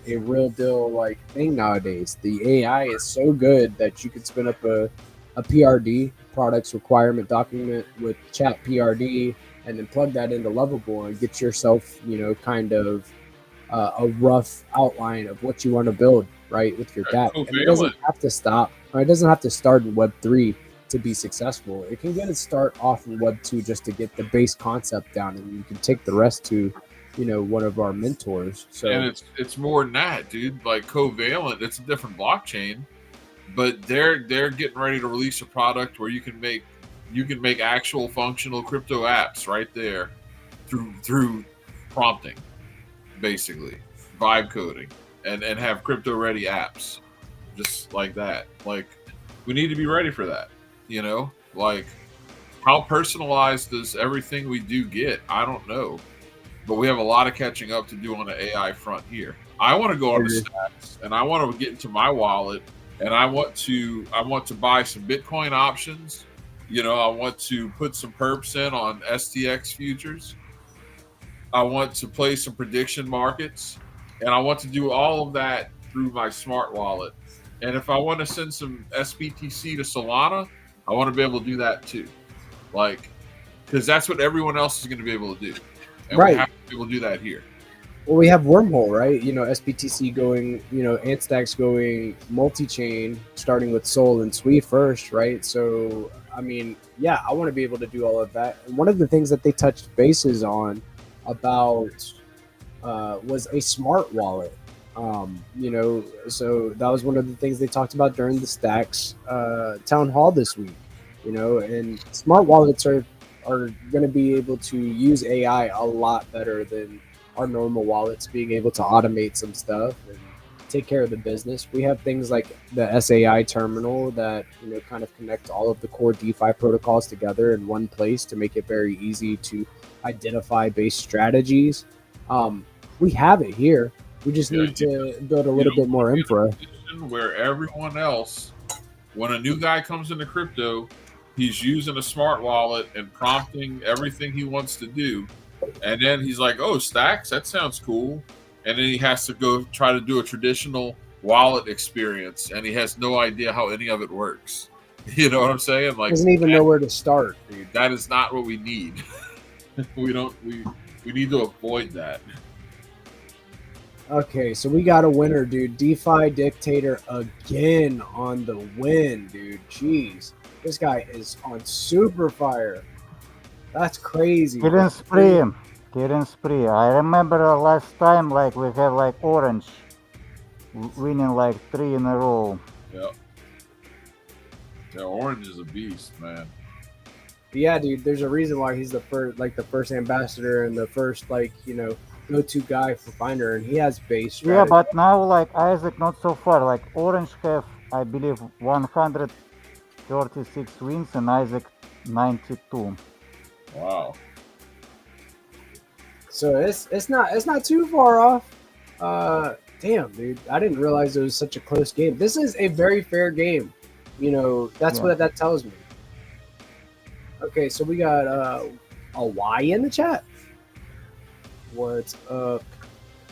a real deal like thing nowadays. The AI is so good that you could spin up a PRD, products requirement document, with chat PRD, and then plug that into Lovable and get yourself, kind of a rough outline of what you want to build, right, with your DApp. And it doesn't have to stop, or it doesn't have to start in Web3 to be successful. It can get it start off in Web2 just to get the base concept down, and you can take the rest to one of our mentors. So, and it's more than that, dude. Like Covalent, it's a different blockchain, but they're getting ready to release a product where you can make actual functional crypto apps right there through prompting, basically vibe coding, and have crypto ready apps just like that. Like, we need to be ready for that. Like, how personalized does everything we do get? I don't know. But we have a lot of catching up to do on the AI front here. I want to go on the Stacks, and I want to get into my wallet, and I want to buy some Bitcoin options. I want to put some perps in on STX futures. I want to play some prediction markets, and I want to do all of that through my smart wallet. And if I want to send some SBTC to Solana, I want to be able to do that too. Like, because that's what everyone else is going to be able to do. And right. We have to be able to do that here. Well, we have Wormhole, right? SBTC going, Antstacks going multi-chain, starting with Sol and Sui first, right? So, I mean, yeah, I want to be able to do all of that. And one of the things that they touched bases on about was a smart wallet. So that was one of the things they talked about during the Stacks town hall this week. And smart wallets are going to be able to use AI a lot better than our normal wallets, being able to automate some stuff and take care of the business. We have things like the SAI terminal that kind of connect all of the core DeFi protocols together in one place to make it very easy to identify base strategies. We have it here. We just need to build a little bit more infra. Where everyone else, when a new guy comes into crypto, he's using a smart wallet and prompting everything he wants to do. And then he's like, oh, Stacks, that sounds cool. And then he has to go try to do a traditional wallet experience. And he has no idea how any of it works. You know what I'm saying? Like, doesn't even know where to start, dude. That is not what we need. we need to avoid that. Okay, so we got a winner, dude. DeFi Dictator again on the win, dude. Jeez. This guy is on super fire. That's crazy. Killing spree. I remember last time, like, we had like Orange winning like 3 in a row. Yeah. Yeah, Orange is a beast, man. But yeah, dude, there's a reason why he's the first ambassador and the first, go-to guy for Finder, and he has base strategy. Yeah, but now, like, Isaac, not so far. Like, Orange have, I believe, 136 wins and Isaac 92. Wow. So it's not too far off. Damn, dude, I didn't realize it was such a close game. This is a very fair game. That's what that tells me. Okay, so we got a Y in the chat. What's up?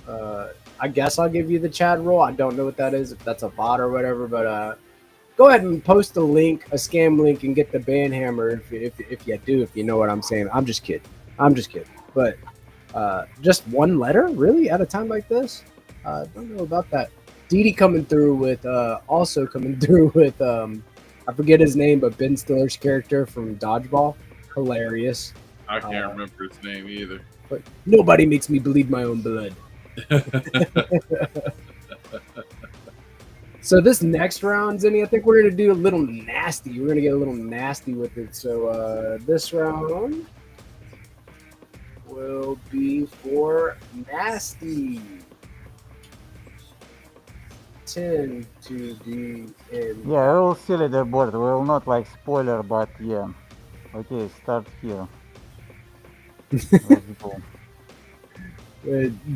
I guess I'll give you the chat role. I don't know what that is, if that's a bot or whatever, but go ahead and post a link, a scam link, and get the ban hammer if you know what I'm saying. I'm just kidding. But just one letter, really, at a time like this? Don't know about that. Didi coming through with I forget his name, but Ben Stiller's character from Dodgeball. Hilarious. I can't remember his name either. But nobody makes me bleed my own blood. So this next round, Zinni, I think we're going to do a little nasty. We're going to get a little nasty with it. So this round will be for nasty. 10 to be in. Yeah, we will see leaderboard. We will not like spoiler, but yeah. Okay, start here. Let's go.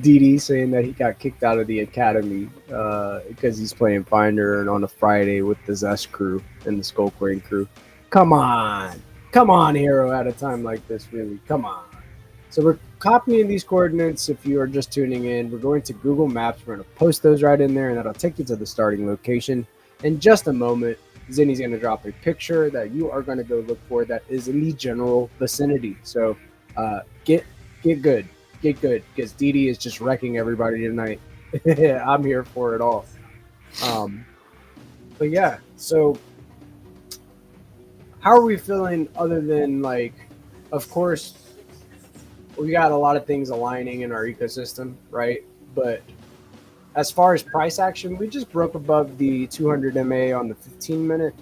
Didi saying that he got kicked out of the academy because he's playing Finder on a Friday with the Zest crew and the Skull Crane crew. Come on, Hero, at a time like this, really. Come on. So we're copying these coordinates. If you are just tuning in, we're going to Google Maps. We're going to post those right in there, and that'll take you to the starting location. In just a moment, Zinni's going to drop a picture that you are going to go look for that is in the general vicinity. So get good, because Didi is just wrecking everybody tonight. I'm here for it all. But yeah, so how are we feeling other than, like, of course, we got a lot of things aligning in our ecosystem, right? But as far as price action, we just broke above the 200 MA on the 15-minute.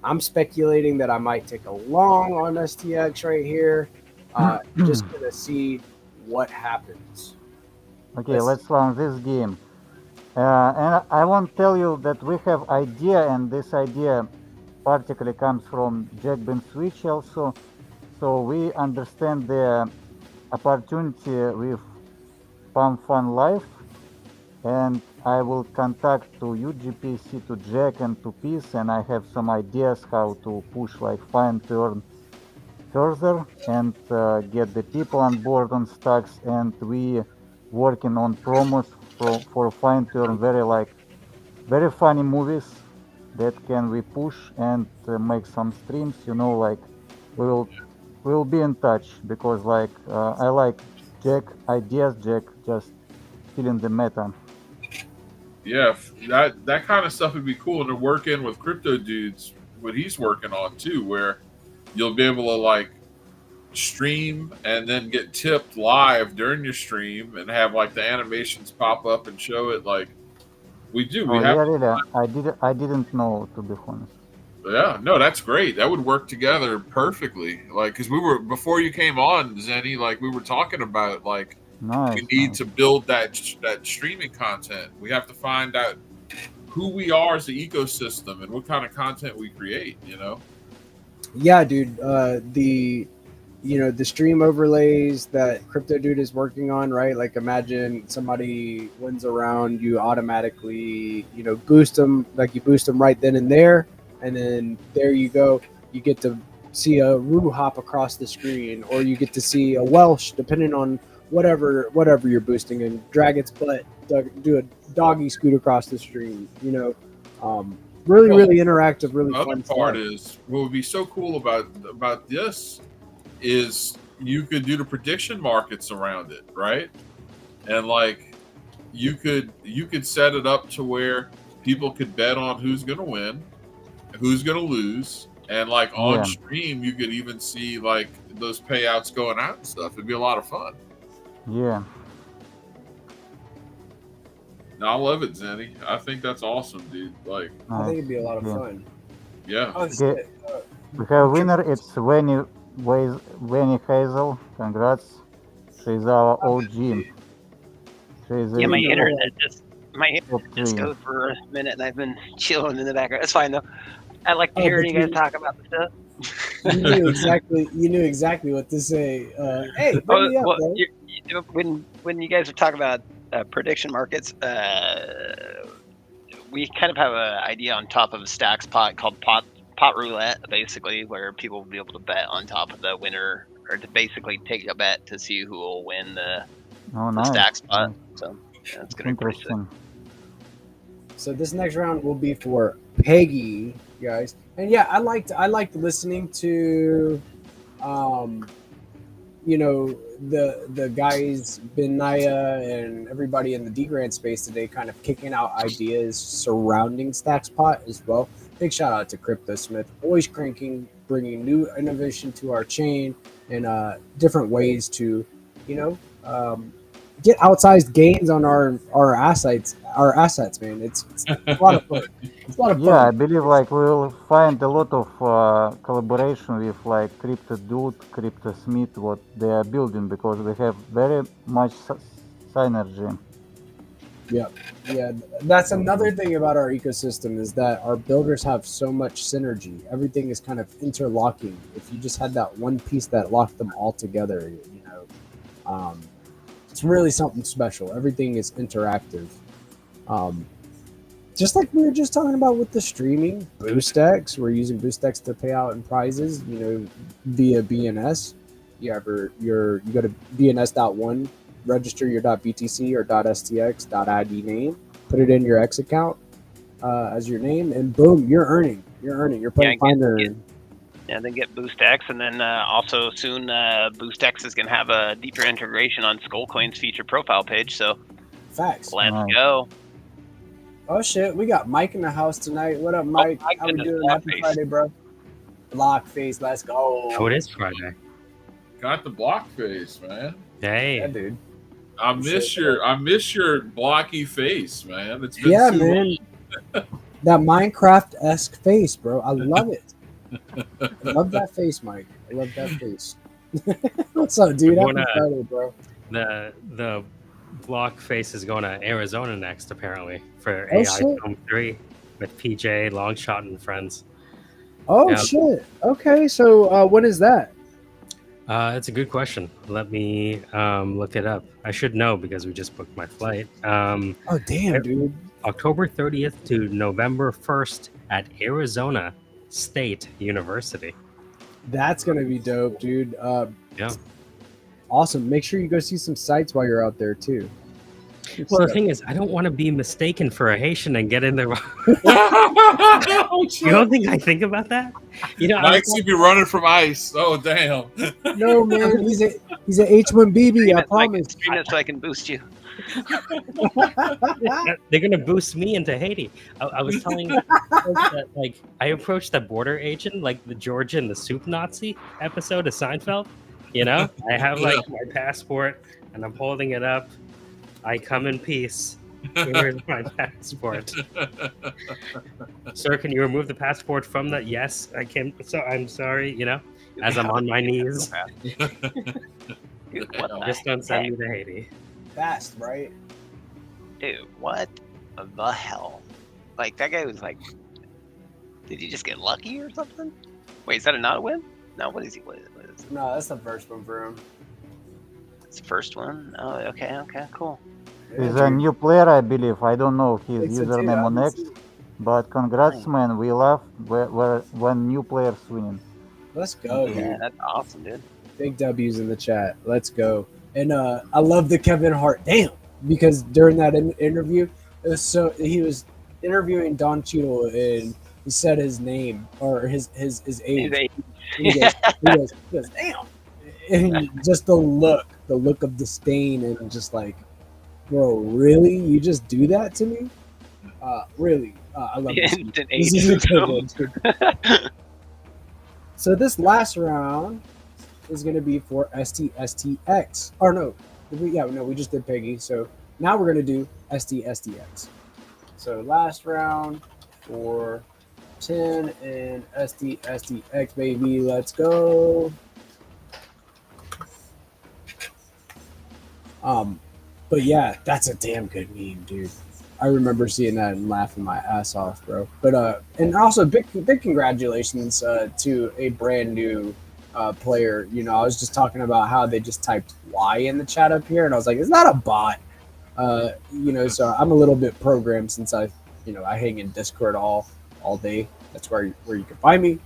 I'm speculating that I might take a long on STX right here. Just going to see what happens. Okay, let's launch this game. And I want to tell you that we have idea, and this idea particularly comes from Jack Ben Switch also. So we understand the opportunity with Pump Fun Life, and I will contact to UGPC, to Jack and to Peace, and I have some ideas how to push like Fine Turn further and get the people on board on Stacks, and we working on promos for Fine Turn, very funny movies that can we push and make some streams, like we'll be in touch, because I like Jack ideas. Jack just feeling the meta. Yeah, that kind of stuff would be cool, and to work in with Crypto Dudes what he's working on too, where you'll be able to stream and then get tipped live during your stream and have like the animations pop up and show it like we do. We Oh have yeah, really? I didn't know, to be honest. Yeah, no, that's great. That would work together perfectly. Like, because we were before you came on, Zenny. Like, we were talking about like Nice. we need to build that streaming content. We have to find out who we are as the ecosystem and what kind of content we create. You know. Yeah, dude. The stream overlays that Crypto Dude is working on, right? Like, imagine somebody wins a round, you automatically boost them, like you boost them right then and there. And then there you go. You get to see a Roo hop across the screen, or you get to see a Welsh, depending on whatever you're boosting, and drag its butt, do a doggy scoot across the screen. Really interactive, really The fun other part stuff. is what would be so cool about this is you could do the prediction markets around it, right? And like you could set it up to where people could bet on who's going to win, who's going to lose, and like on stream you could even see like those payouts going out and stuff. It'd be a lot of fun. Yeah. No, I love it, Zenny. I think that's awesome, dude. Like, I think it'd be a lot of Yeah. fun. yeah. Oh, shit. We have a winner. It's Venny Hazel. Congrats. She's our OG. She's Yeah, my a internet just top just three. goes for a minute, and I've been chilling in the background. It's fine though. I like Oh, hearing but you guys you- talk about the stuff. You knew exactly what to say. Hey, bring Oh, me up, well, bro. when you guys are talking about prediction markets, we kind of have an idea on top of a stacks pot called pot roulette, basically, where people will be able to bet on top of the winner, or to basically take a bet to see who will win the Oh, nice. stacks pot. Nice. So yeah, it's gonna be pretty sick. Interesting. So this next round will be for Peggy, guys. And yeah, I liked listening to the guys, Benaya and everybody in the D-Grant space today kind of kicking out ideas surrounding StacksPot as well. Big shout out to Crypto Smith, always bringing new innovation to our chain and different ways to, get outsized gains on our assets, man. It's a lot of fun. It's a lot of fun. Yeah, I believe like we will find a lot of collaboration with like Crypto Dude, Crypto Smith, what they are building, because we have very much synergy. Yeah, that's another thing about our ecosystem is that our builders have so much synergy. Everything is kind of interlocking. If you just had that one piece that locked them all together, it's really something special. Everything is interactive. Just like we were just talking about with the streaming, BoostX, we're using BoostX to pay out in prizes, via BNS. You go to BNS.1, register your .btc or .stx.id name, put it in your X account as your name, and boom, you're earning. You're playing Finder. Yeah, then get BoostX, and then also soon BoostX is going to have a deeper integration on Skullcoin's feature profile page. So Facts. let's Nice. go. Oh shit, we got Mike in the house tonight. What up, Mike? Mike How we in the doing? block Happy face. Friday, bro. Blockface, let's go. Oh, it is Friday. Got the block face, man. Hey, Yeah, dude. I miss your blocky face, man. It's been Yeah, too man. That Minecraft-esque face, bro. I love it. I love that face, Mike. I love that face. What's up, dude? We're Happy gonna- Friday, bro. the block face is going to Arizona next, apparently, for Oh, AI shit. Film 3 with PJ, Longshot, and friends. Oh, Yeah. shit. Okay, so when is that? It's a good question. Let me look it up. I should know because we just booked my flight. Oh, damn, dude. October 30th to November 1st at Arizona State University. That's going to be dope, dude. Yeah. Awesome. Make sure you go see some sites while you're out there, too. Good Well, the stuff. thing is, I don't want to be mistaken for a Haitian and get in there. Oh, You don't think I think about that? You know, I Mike's was gonna be running from ice. Oh damn! No, man. He's a H1BB, I promise. Stream it so I can boost you. they're gonna boost me into Haiti. I was telling you that, like, I approached the border agent, like the Georgia and the Soup Nazi episode of Seinfeld. You know, I have like my passport, and I'm holding it up. I come in peace. Here's my passport. Sir, can you remove the passport from that? Yes, I can. So I'm sorry, you know, as I'm on my knees. Dude, what the Just don't send heck? me to Haiti. Fast, right? Dude, what the hell? Like, that guy was like, did he just get lucky or something? Wait, is that not a win? No, what is he? What is it? No, that's the first one for him. It's the first one? Oh, okay, cool. He's a new player, I believe. I don't know his Think so too, username on I X, didn't see it. but congrats, man. We love when new players winning. Let's go, dude. Yeah, that's awesome, dude. Big W's in the chat. Let's go. And I love the Kevin Hart. Damn, because during that interview, it was he was interviewing Don Cheadle and he said his name or his age. He goes, damn. And just the look of disdain and just like, bro, really? You just do that to me? Really? I love this. Instant This age. is so good. So this last round is going to be for STSTX. Or no, we just did Peggy. So now we're going to do STSTX. So last round for 10 and STSTX, baby. Let's go. But yeah, that's a damn good meme, dude. I remember seeing that and laughing my ass off, bro. But and also big congratulations to a brand new player. You know, I was just talking about how they just typed Y in the chat up here, and I was like, "Is that a bot?" You know, so I'm a little bit programmed since I hang in Discord all day. That's where you can find me.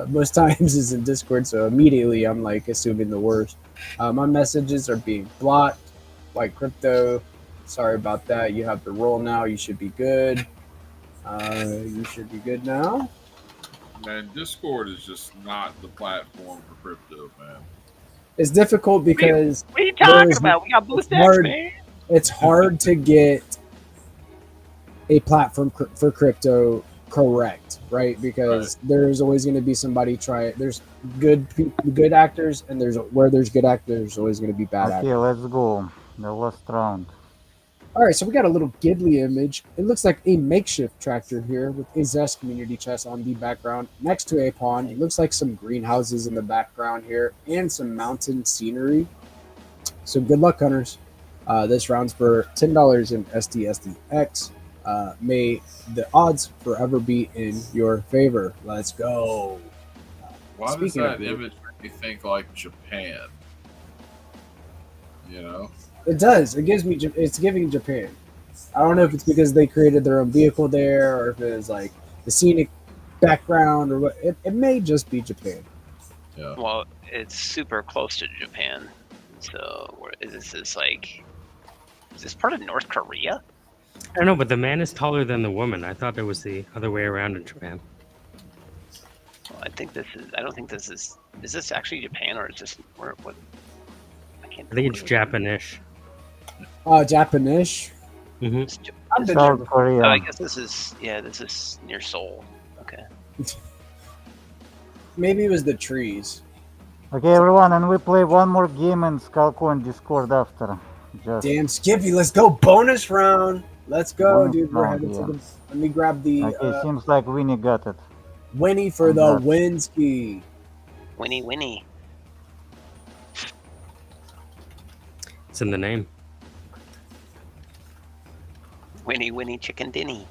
Most times is in Discord, so immediately I'm like assuming the worst. My messages are being blocked. White Crypto, sorry about that. You have the roll now. You should be good. You should be good now. Man, Discord is just not the platform for crypto, man. It's difficult because What are you talking about? We got blue stacks, man. it's hard to get a platform for crypto correct, right? Because there's always going to be somebody try it. There's good actors, and where there's good actors, there's always going to be bad actors. Okay, let's go. The last round. All right, so we got a little Ghibli image. It looks like a makeshift tractor here with a Zest community chest on the background next to a pond. It looks like some greenhouses in the background here and some mountain scenery. So good luck, hunters. This round's for $10 in STSDX. May the odds forever be in your favor. Let's go. Why does that image make me think like Japan? You know? It does. It's giving Japan. I don't know if it's because they created their own vehicle there or if it was like the scenic background or what. It may just be Japan. Yeah. Well, it's super close to Japan. So is this part of North Korea? I don't know, but the man is taller than the woman. I thought it was the other way around in Japan. Well, I don't think this is. Is this actually Japan or is this what? I think it's Japanish. Japanish. Mm-hmm. I've been South Korea. Oh, I guess this is near Seoul. Okay. Maybe it was the trees. Okay, everyone, and we play one more game in Skullcoin Discord after. Just Damn, Skippy, let's go. Bonus round. Let's go, Bonus dude. We're round, headed to yeah. the. Let me grab the okay, seems like Winnie got it. Winnie for the Winski. Winnie. It's in the name. Winnie Chicken Dinny.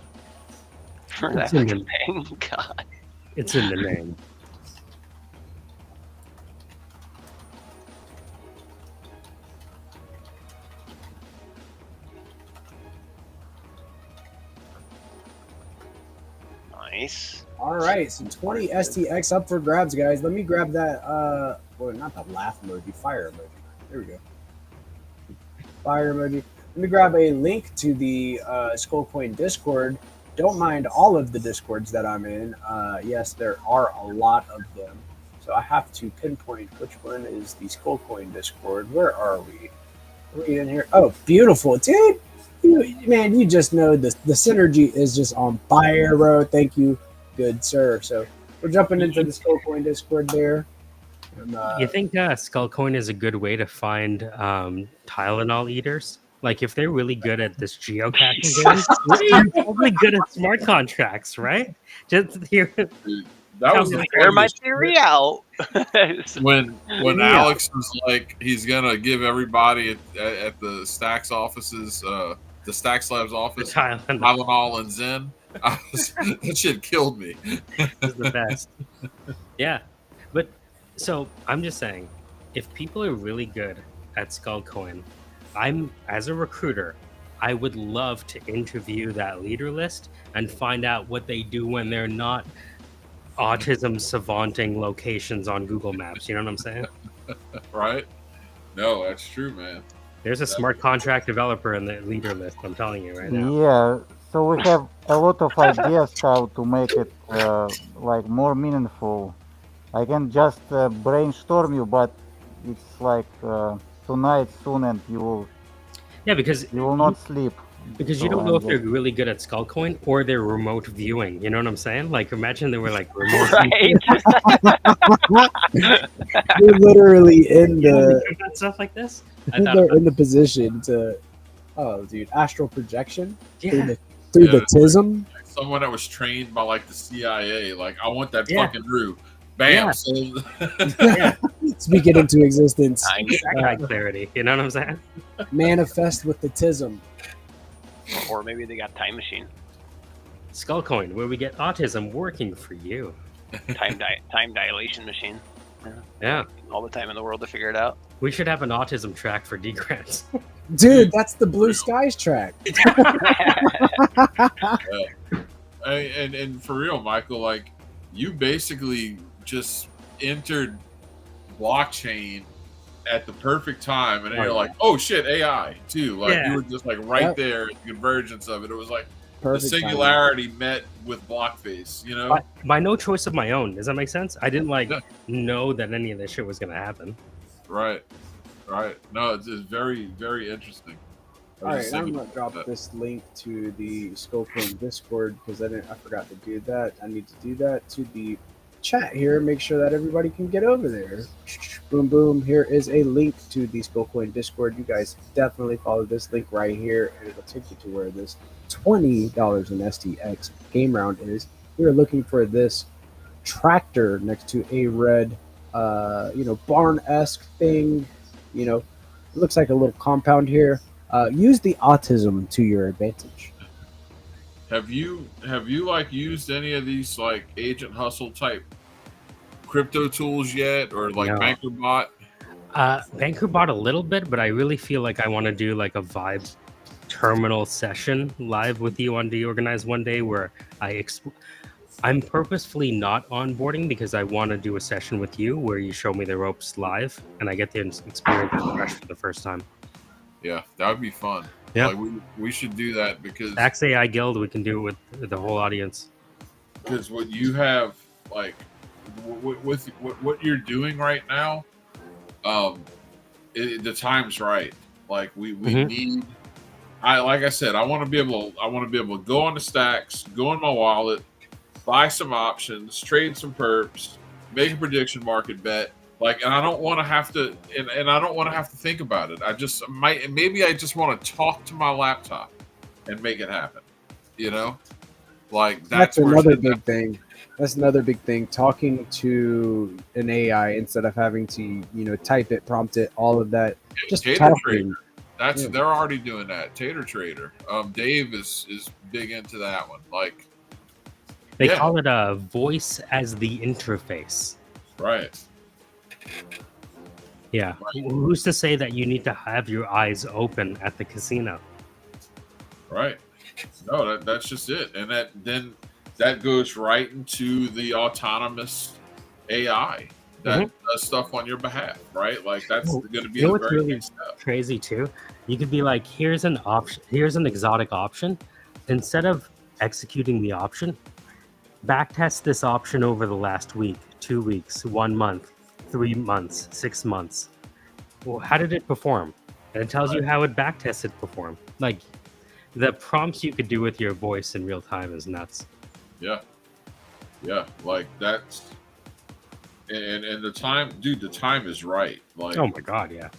It's in the, God. it's in the name. Nice. All right, so 20 STX up for grabs, guys. Let me grab that. Well, not the laugh emoji, fire emoji. There we go. Fire emoji. Let me grab a link to the Skullcoin Discord. Don't mind all of the Discords that I'm in. Yes, there are a lot of them. So I have to pinpoint which one is the Skullcoin Discord. Where are we? Are we in here? Oh, beautiful, dude. You just know the synergy is just on fire, bro. Thank you, good sir. So we're jumping into the Skullcoin Discord there. And, You think Skullcoin is a good way to find Tylenol eaters? Like, if they're really good at this geocaching game, they're probably good at smart contracts, right? Just here. Dude, that Tell was me the the Air my funniest theory out. when Yeah. Alex was like, he's gonna give everybody at the Stacks offices, the Stacks Labs office, Tylenol Tylenol and Zen. That shit killed me. is the best. Yeah, but so I'm just saying, if people are really good at Skullcoin, as a recruiter, I would love to interview that leader list and find out what they do when they're not autism savanting locations on Google Maps. You know what I'm saying? Right? No, that's true, man. There's a smart contract developer in the leader list. I'm telling you right now. Yeah, so we have a lot of ideas how to make it like more meaningful. I can just brainstorm you, but it's like tonight soon, and Yeah, because you will not sleep. Because you So don't know I'm if they're just- really good at Skullcoin or they're remote viewing. You know what I'm saying? Like, imagine they were like remote Right. You're literally in the and stuff like this. I thought they're about, in the position to, oh, dude, astral projection through yeah, the Yeah. tism. Someone that was trained by like the CIA, like, I want that Yeah. fucking roux. Bam. Yeah. So, yeah, Speak it into existence. that kind of clarity. You know what I'm saying? Manifest with the tism. Or maybe they got time machine, Skullcoin, where we get autism working for you. time dilation machine. Yeah, All the time in the world to figure it out. we should have an autism track for D grants. Dude, that's the Blue Skies track. and for real, Michael, like, you basically just entered blockchain at the perfect time, and then you're like, oh shit, AI too. Like, Yeah. you were just like right Yep. there, the convergence of it. It was like Perfect the timing. singularity met with blockface, you know? By no choice of my own. Does that make sense? I didn't like Yeah. know that any of this shit was gonna happen. Right. No, it's very, very interesting. I All was right, just I'm thinking gonna drop about that. this link to the Skullcoin Discord because I forgot to do that. I need to do that to the chat here. Make sure that everybody can get over there. Boom, boom. Here is a link to the Skullcoin Discord. You guys definitely follow this link right here, and it'll take you to where this $20 in STX game round is. We are looking for this tractor next to a red, barn-esque thing. You know, it looks like a little compound here. Use the autism to your advantage. Have you like used any of these like agent hustle type crypto tools yet, or like No. BankerBot? Banker bought a little bit, but I really feel like I want to do like a vibe terminal session live with you on DeOrganized one day where I'm purposefully not onboarding because I want to do a session with you where you show me the ropes live and I get to experience it fresh for the first time. Yeah, that would be fun. Yeah. Like, we should do that because Axe AI Guild, we can do it with the whole audience. what you have, like, with what you're doing right now, the time's right. Like, we Mhm. need. Like I said, I want to be able to go on the Stacks, go in my wallet, buy some options, trade some perps, make a prediction market bet. Like, and I don't want to have to, and I don't want to have to think about it. I just maybe I just want to talk to my laptop and make it happen. You know, like That's where another shit big thing. That's another big thing. Talking to an AI instead of having to, type it, prompt it, all of that. Just Tater talking. Trader. Yeah. They're already doing that. Tater Trader. Dave is big into that one. Like, They Yeah. call it a voice as the interface. right. Yeah. Who's to say that you need to have your eyes open at the casino? Right. No, that's just it. And that goes right into the autonomous AI that does stuff on your behalf, right? Like, that's Well, going to be you know the what's very really next step. crazy too? You could be like, here's an option, here's an exotic option. Instead of executing the option, backtest this option over the last week, 2 weeks, 1 month, 3 months, 6 months. Well, how did it perform? And it tells you how it backtested perform. Like, the prompts you could do with your voice in real time is nuts. Yeah. Like, and the time, dude, the time is right. Like, Oh my god, yeah.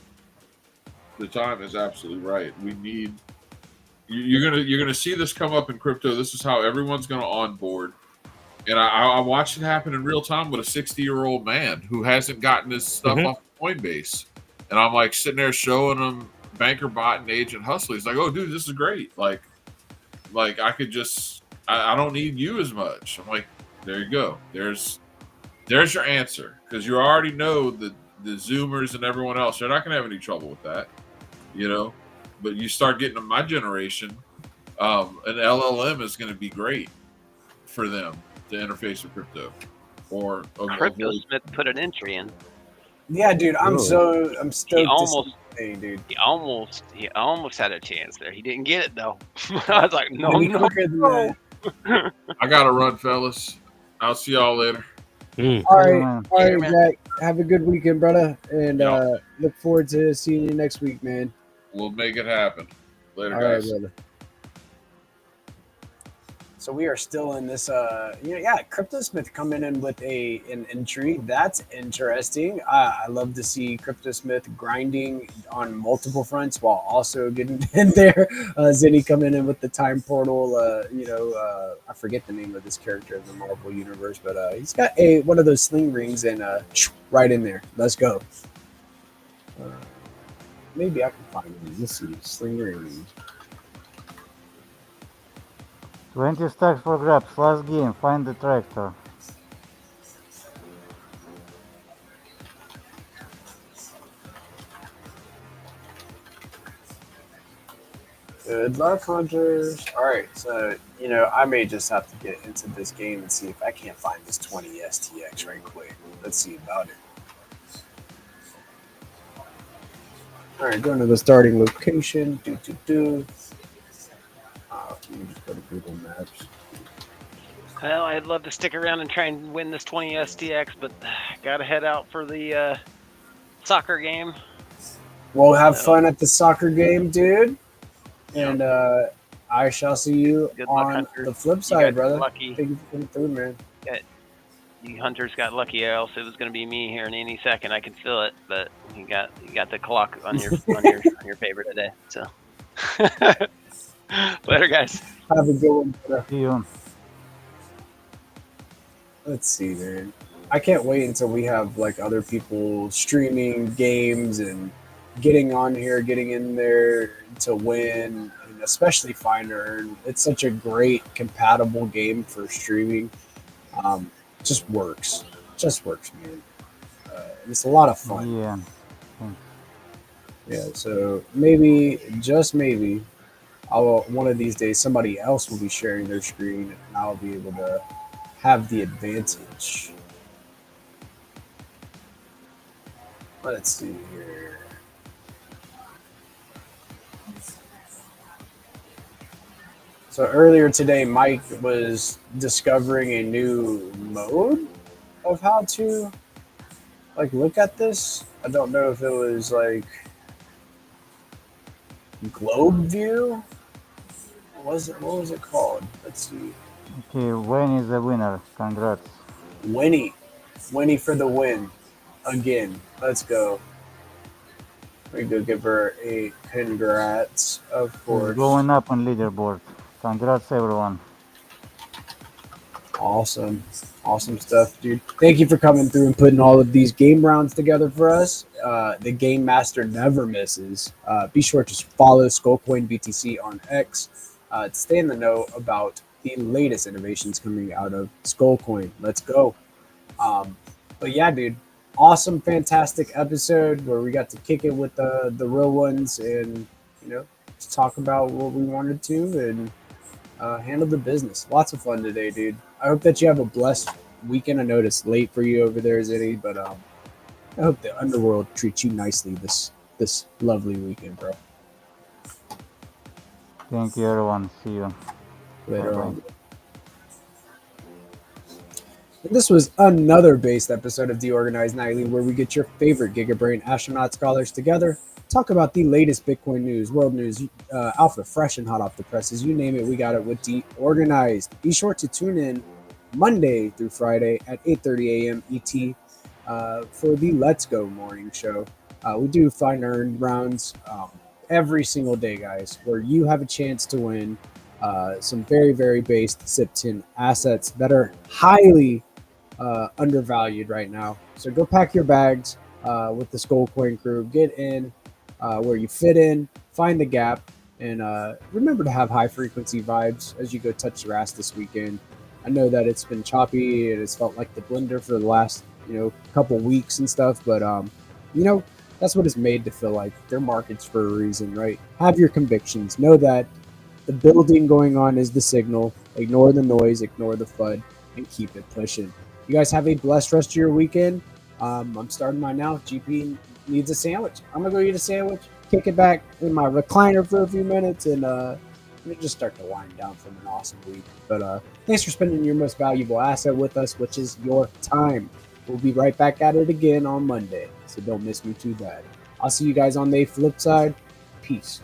the time is absolutely right. We need you're gonna see this come up in crypto. This is how everyone's gonna onboard. And I watched it happen in real time with a 60-year-old man who hasn't gotten his stuff Mhm. off Coinbase. And I'm like sitting there showing him Banker Bot and Agent Hustle. He's like, "Oh, dude, this is great. Like I could just I don't need you as much." I'm like, "There you go. There's your answer." Because you already know the Zoomers and everyone else, they're not gonna have any trouble with that, you know. But you start getting to my generation, an LLM is going to be great for them to interface with crypto, or Crypto Smith put an entry in. Yeah, dude, I'm stoked. He to see almost, the thing, dude. he almost had a chance there. He didn't get it though. I was like, no, Maybe no, quicker than that. no. I gotta run, fellas. I'll see y'all later. Mm. All Yeah, right, man. all Yeah, right, man. Jack. Have a good weekend, brother, and Yeah. look forward to seeing you next week, man. We'll make it happen. Later, All right, guys. brother. So we are still in this, CryptoSmith coming in with an entry. That's interesting. I love to see CryptoSmith grinding on multiple fronts while also getting in there. Zinni coming in with the time portal. I forget the name of this character in the Marvel universe, but he's got one of those sling rings and right in there. Let's go. Maybe I can find him. Let's see. Sling ring. 20 stacks for grabs. Last game. Find the tractor. Good luck, hunters. All right, so I may just have to get into this game and see if I can't find this 20 STX right quick. Let's see about it. All right, going to the starting location. Let me just go to Google Maps. Well, I'd love to stick around and try and win this 20 STX, but gotta head out for the soccer game. Well, have fun at the soccer game, dude. And I shall see you Good luck, on hunters. the flip You side, guys brother. got lucky. Thank you for coming through, man. You hunters got lucky, or else it was gonna be me here in any second. I can feel it, but you got the clock on your on your favor today. So later, guys. Have a good one, brother. See you. Let's see, man. I can't wait until we have like other people streaming games and getting on here, getting in there to win, and especially Find Earn. It's such a great compatible game for streaming. Just works, man. It's a lot of fun. Yeah. Yeah. So maybe, just maybe, I'll one of these days somebody else will be sharing their screen, and I'll be able to have the advantage. Let's see here. So earlier today, Mike was discovering a new mode of how to look at this. I don't know if it was like globe view. What was it called? Let's see. Okay, Wayne is the winner. Congrats. Winnie for the win again. Let's go. We go give her a congrats, of He's course. going up on leaderboard. Congrats, everyone. Awesome stuff, dude. Thank you for coming through and putting all of these game rounds together for us. The Game Master never misses. Be sure to follow Skullcoin BTC on X to stay in the know about the latest innovations coming out of Skullcoin. Let's go. But yeah, dude, awesome, fantastic episode where we got to kick it with the real ones and just talk about what we wanted to and handle the business. Lots of fun today, dude. I hope that you have a blessed weekend. I know it's late for you over there, Zinni, but I hope the underworld treats you nicely this lovely weekend, bro. Thank you, everyone. See you. Later Bye-bye. on. And this was another based episode of DeOrganized Nightly, where we get your favorite Giga Brain Astronaut Scholars together, talk about the latest Bitcoin news, world news, alpha, fresh and hot off the presses, you name it, we got it with DeOrganized. Be sure to tune in Monday through Friday at 8:30 a.m. ET for the Let's Go morning show. We do find earned rounds every single day, guys, where you have a chance to win some very, very based SIP10 assets that are highly undervalued right now. So go pack your bags with the Skull Coin crew. Get in where you fit in, find the gap, and remember to have high frequency vibes as you go touch your ass this weekend. I know that it's been choppy and it's felt like the blender for the last couple weeks and stuff, but that's what it's made to feel like. They're markets for a reason, right? Have your convictions. Know that the building going on is the signal. Ignore the noise, ignore the FUD, and keep it pushing. You guys have a blessed rest of your weekend. I'm starting mine now. GP needs a sandwich. I'm gonna go eat a sandwich, kick it back in my recliner for a few minutes, and just start to wind down from an awesome week. But thanks for spending your most valuable asset with us, which is your time. We'll be right back at it again on Monday, so don't miss me too bad. I'll see you guys on the flip side. Peace.